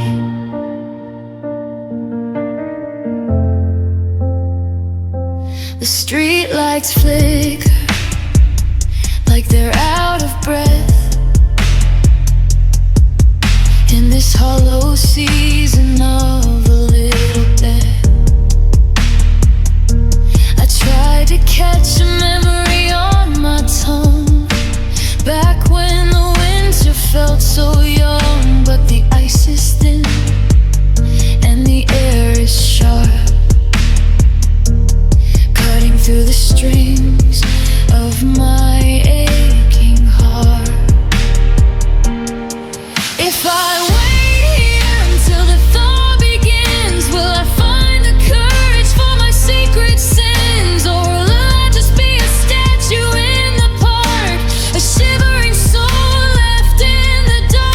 The street lights flicker like they're out of breath in this hollow season of a little death. I tried to catch a memory on my tongue, back when the winter felt so young. But the ice is thin and the air is sharp, cutting through the strings of my aching heart. If I wait here until the thaw begins, will I find the courage for my secret sins? Or will I just be a statue in the park, a shivering soul left in the dark?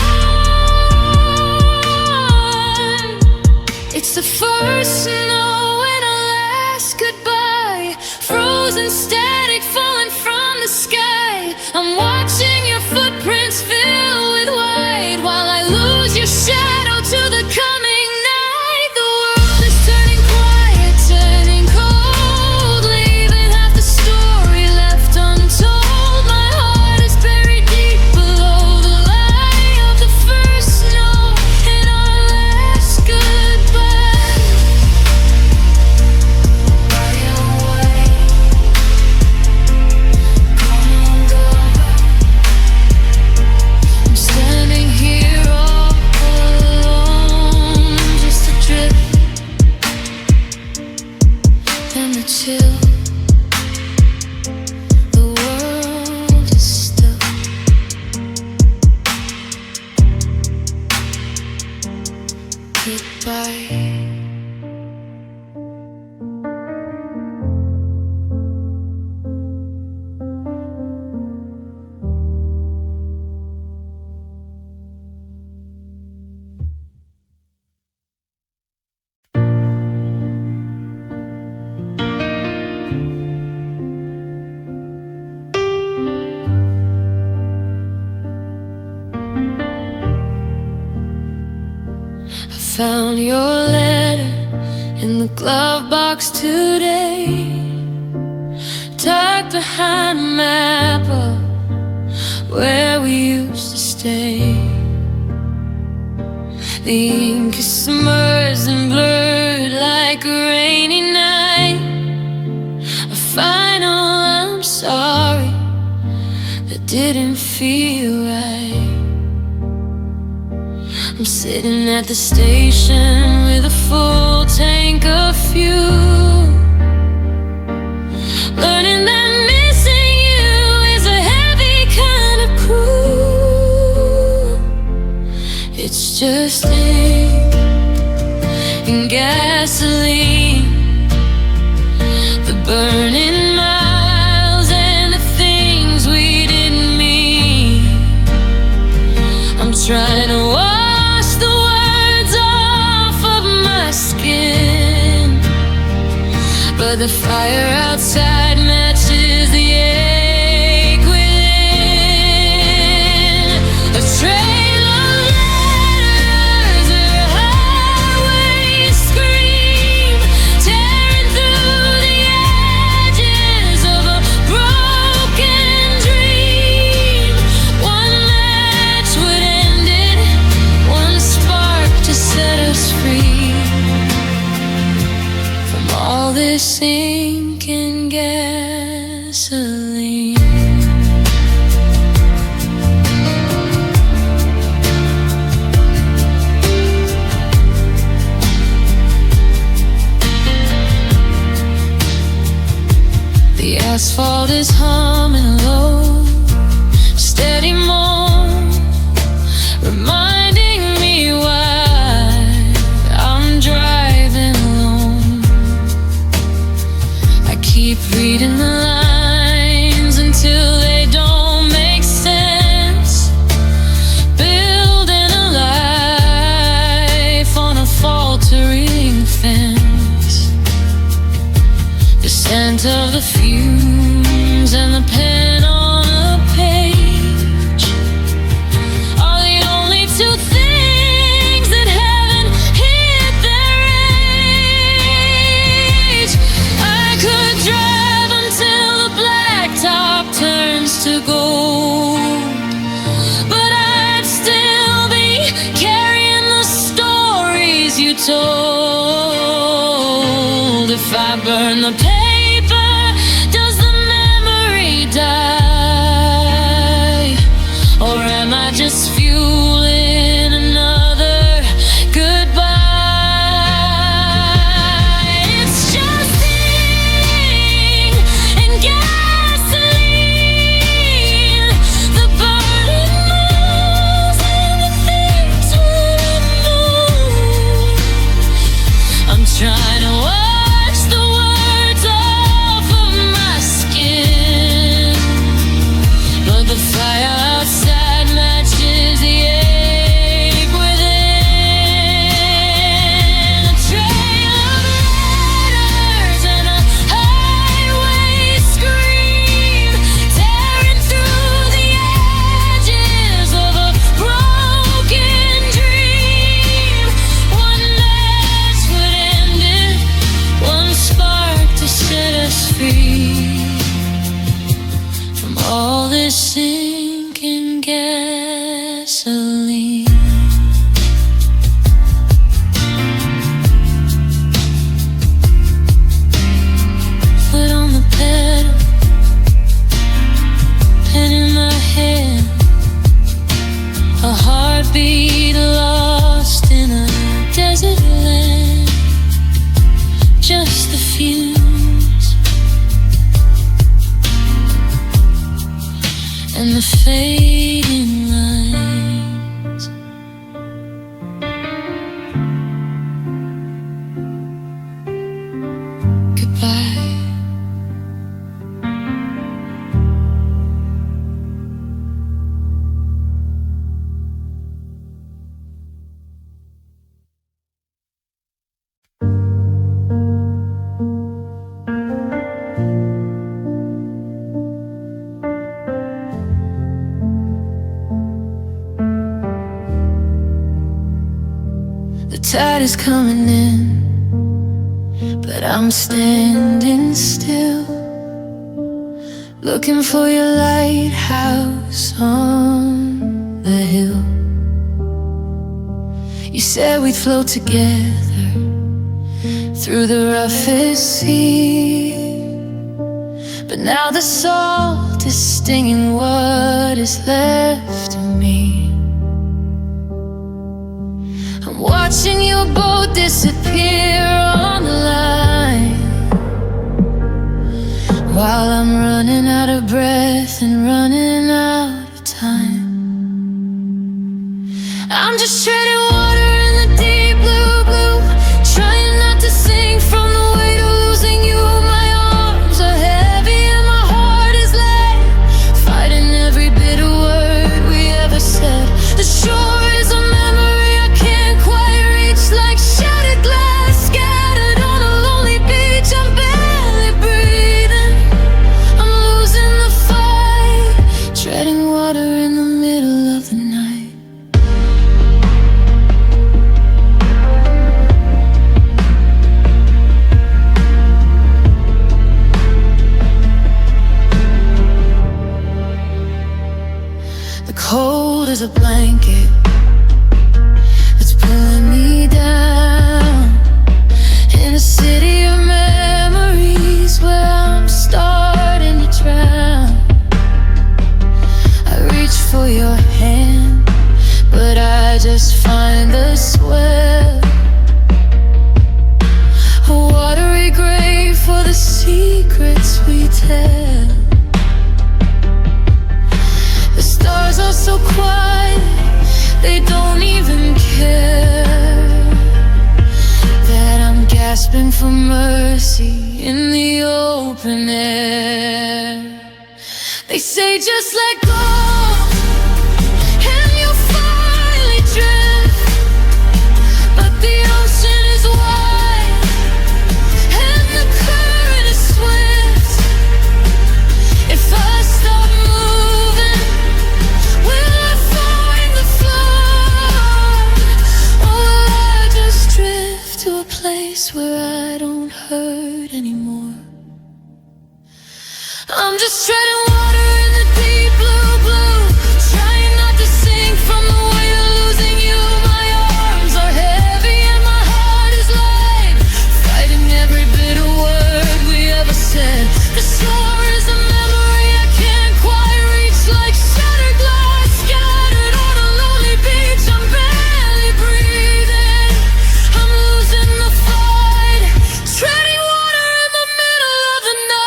It's the first snow and a last goodbye, frozen static falling from the sky. I'm watching your footprints fill with white, while I lose your shadow to the coming night. The world is turning quiet, turning cold, leaving half the story left untold. My heart is buried deep below the lie of the first snow and our last goodbye. Lie awake, come on, go. I'm standing here all alone, just adrift in the chill. The world is still. Goodbye. I found your letter in the glove box today, tucked behind a map of where we used to stay. The ink is smudged and blurred like a rainy night. A final I'm sorry that didn't feel right. I'm sitting at the station with a full tank of fuel, learning that missing you is a heavy kind of cruel. It's just ink and gasoline, the burning miles and the things we didn't mean. I'm trying to wash the words off of my skin, but the fire outside matches the ache within. A trail of letters, a highway scream, tearing through the edges of a this sinking gasoline. The asphalt is humming low, steady moan, reminding me why I'm driving alone. I keep reading the lines until they don't make sense, building a life on a faltering fence. The scent of the fumes and the pen on a page are the only two things that haven't hit their age. I could drive until the blacktop turns to gold, but I'd still be carrying the stories you told. If I burn the paper, does the memory die? Or am I just fueling another goodbye? It's just ink and gasoline, the burning miles and the things we know. I'm trying to watch the words off of my skin, but the fire outside matches the ache within. A trail of letters and a highway scream, tearing through the edges of a broken dream. One match would end it, one spark to set us free from all this sinking gasoline. Foot on the pedal, pen in my hand, a heartbeat lost in a desert land. Just the fumes and the fading lines. Goodbye. The tide is coming in, but I'm standing still, looking for your lighthouse on the hill. You said we'd float together through the roughest sea, but now the salt is stinging what is left of me. I'm watching your boat disappear on the line, while I'm running out of breath and running out of time. I'm just treading water in the deep blue blue, trying not to sink from the weight of losing you. My arms are heavy and my heart is lead, fighting every bitter word we ever said. The shore is a memory I can't quite reach, like shattered glass scattered on a lonely beach. I'm barely breathing, I'm losing the fight, treading water in the middle of the night. we tell. The stars are so quiet, they don't even care that I'm gasping for mercy in the open air. They say just let go and you'll finally drift, but the ocean is wide and the current is swift. If I stop moving, will I find the flood, or will I just drift to a place where I don't hurt anymore? I'm just treading water in the deep blue, trying not to sink from the weight of losing you. My arms are heavy and my heart is light, fighting every bitter word we ever said. The shore is a memory I can't quite reach, like shattered glass scattered on a lonely beach. I'm barely breathing, I'm losing the fight, treading water in the middle of the night.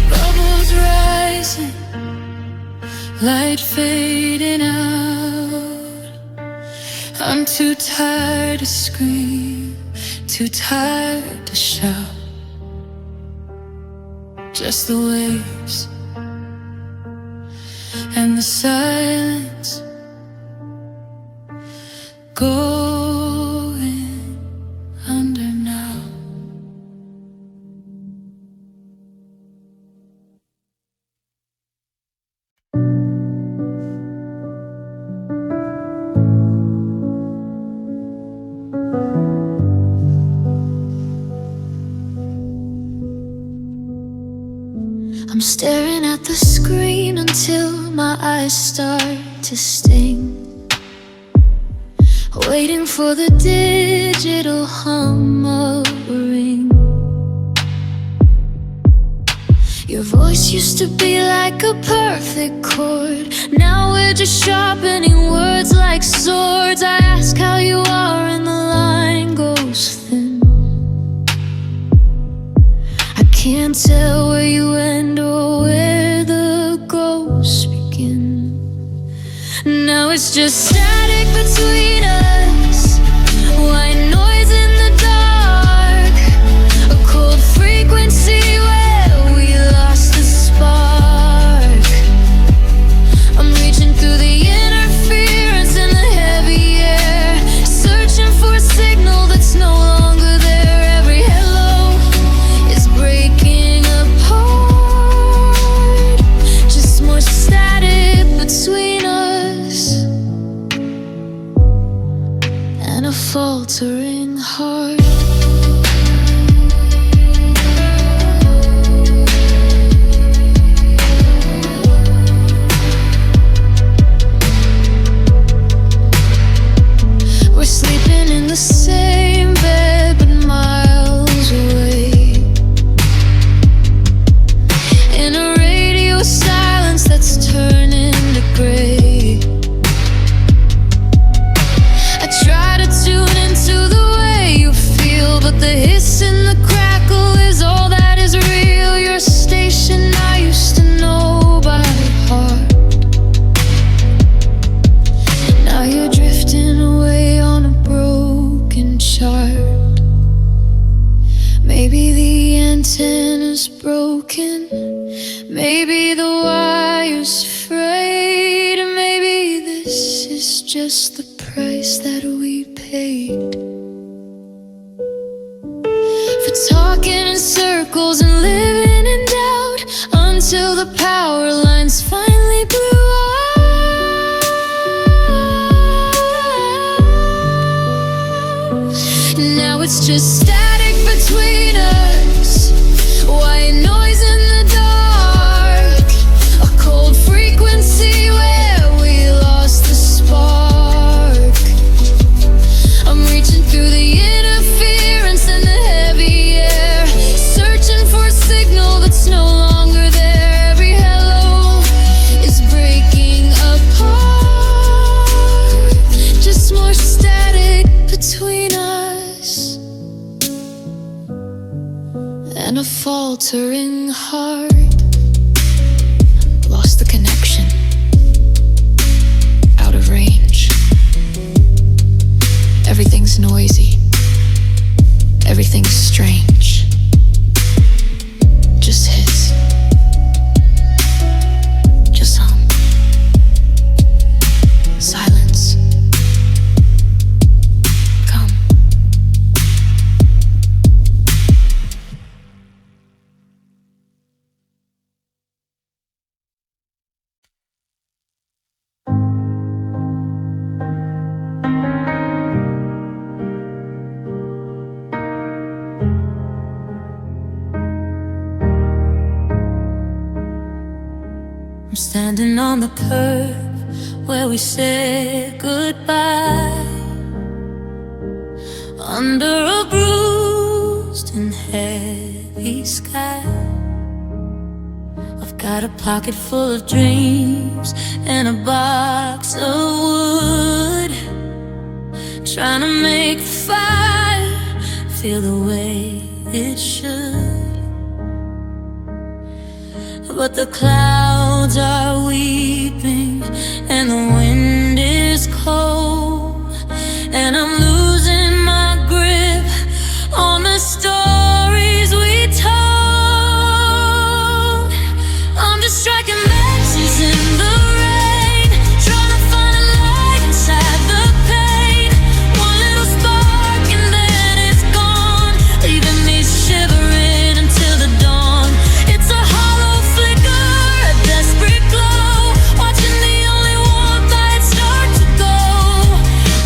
Bubbles rising, light fading out. I'm too tired to scream, too tired to shout. Just the waves and the silence going under now. I'm staring at the screen until my eyes start to sting, waiting for the digital hum of a ring. Your voice used to be like a perfect chord, now we're just sharpening words like swords. I ask how you are and the line goes thin. I can't tell where you end or where the ghosts begin. Now it's just static between us, white noise in the dark, a cold frequency where we lost the spark. I'm reaching through the interference in the heavy air, searching for a signal that's no longer there. Every hello is breaking apart, just more static between us and a faltering heart. We're sleeping in the same bed but miles away, in a radio silence that's turning to gray. I try to tune into the way you feel, but the hiss and the crackle is all that is real. Your station I used to know by heart, now you're drifting away on a broken chart. Maybe the antenna's broken, maybe the wire's frayed, and maybe this is just the price that we paid for talking in circles and living in doubt until the power lines finally blew out. Now it's just static between us, white noise in the dark, a cold frequency where we lost the spark. I'm reaching through the interference in the heavy air, searching for a faltering heart. Lost the connection, out of range. Everything's noisy, everything's strange. Just hiss, just hum. Silence. Come. I'm standing on the curb where we said goodbye, under a bruised and heavy sky. I've got a pocket full of dreams and a box of wood, trying to make the fire feel the way it should. But the clouds are weeping and the wind is cold, and I'm losing my grip on the stories we told. I'm just striking matches in the rain, trying to find a light inside the pain. One little spark and then it's gone, leaving me shivering until the dawn. It's a hollow flicker, a desperate glow, watching the only warmth light start to go.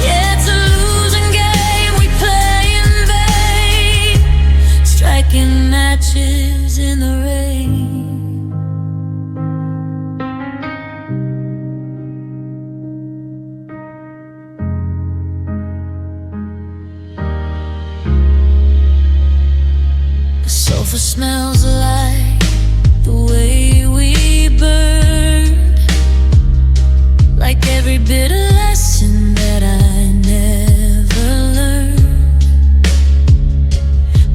Yeah, it's a losing game we play in vain, striking matches in the rain. The sulfur smells like the way we burned, like every bitter lesson that I never learned.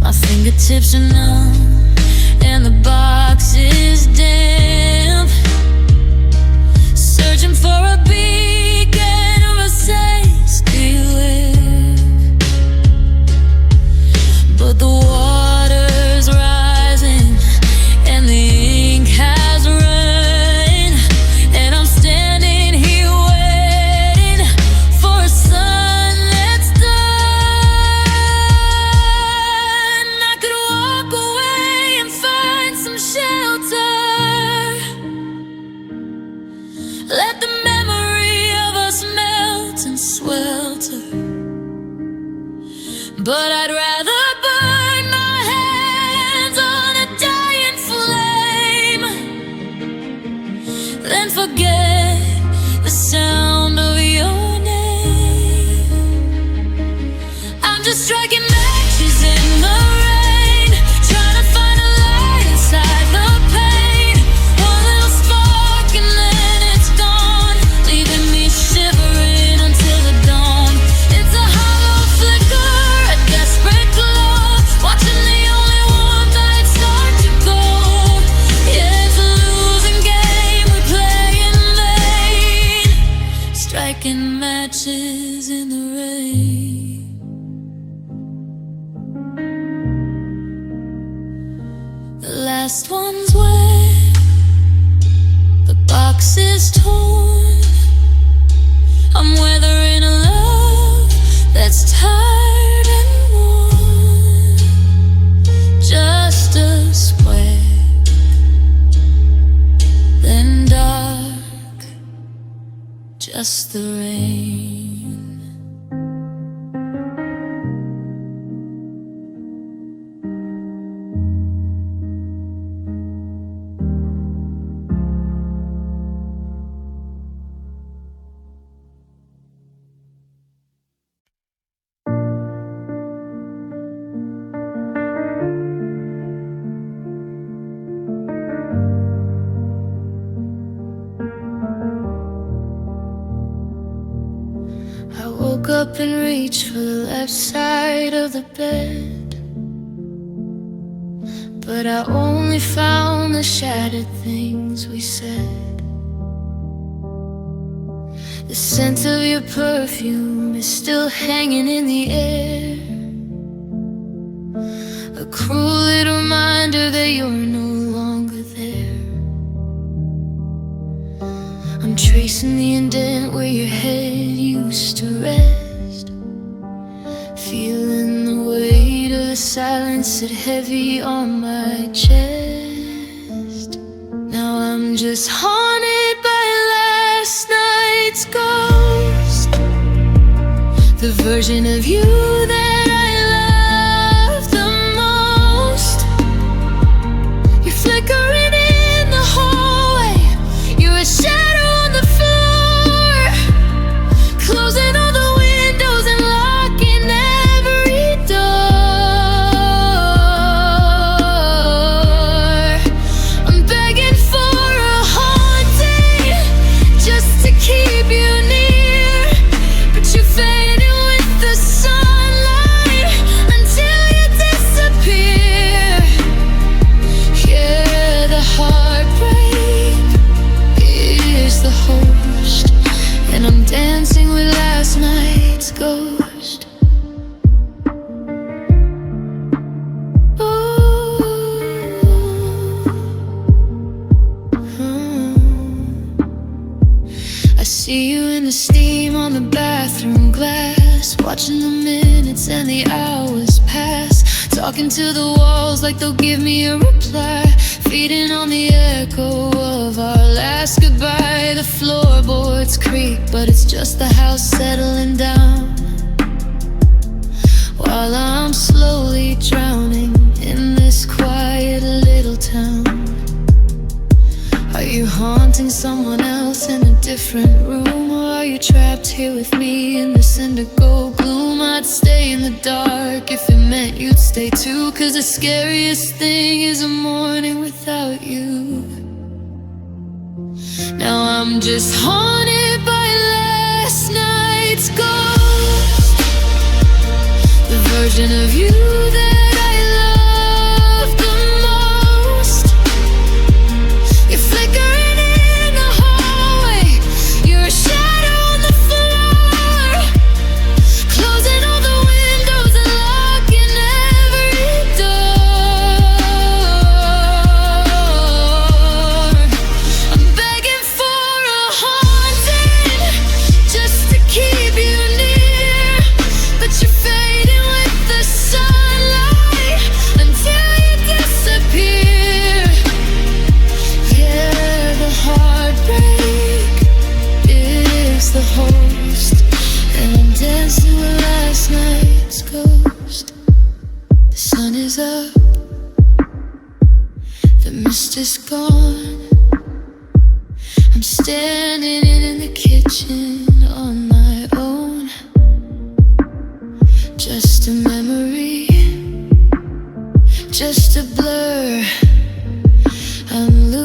My fingertips are numb and the box is damp, searching for a beacon of a safety whip. But the water's rising and the ink has run, and I'm standing here waiting for a sun that's done. I could walk away and find some shelter, let the memory of us melt and swelter. But I'd rather burn my hands on a dying flame than forget the sound of your name. I'm just striking matches in the rain, trying to find a light inside the pain. One little spark and then it's gone, leaving me shivering until the dawn. It's a hollow flicker, a desperate glow, watching the only warmth light start to go. Yeah, it's a losing game we play in vain, striking matches in the rain. The last one's wet, the box is torn. I'm weathering a love that's tired and worn. Just a square, then dark, just the rain. I woke up and reached for the left side of the bed, but I only found the shattered things we said. The scent of your perfume is still hanging in the air, a cruel little reminder that you're no longer there. I'm tracing the indent where your head used to rest, feeling the weight of the silence sit heavy on my chest. Now I'm just haunted by last night's ghost, the version of you that I love the most. You're flickering in the hallway, you're a shadow on the floor, closing all the windows and locking every door. I'm begging for a haunting just to keep you near, but you fading with the sunlight until you disappear. Yeah, the heartbreak is the host, and I'm dancing with last night's ghost. I see you in the steam on the bathroom glass, watching the minutes and the hours pass, talking to the walls like they'll give me a reply, feeding on the echo of our last goodbye. The floorboards creak, but it's just the house settling down, while I'm slowly drowning in this quiet little town. Are you haunting someone else in a different room, or are you trapped here with me in this indigo gloom? I'd stay in the dark if it meant you'd stay too, 'cause the scariest thing is a morning without you. Now I'm just haunted by last night's ghost, the version of you that I love the most. You're flickering in the hallway, you're a shadow on the floor, closing all the windows and locking every door. I'm begging for a haunting just to keep you near, but you're fading with the sunlight until you disappear. Yeah, the heartbreak is the host, and I'm dancing with last night's ghost. The sun is up, the mist is gone. I'm standing in the kitchen on my own, just a memory, just a blur. I'm losing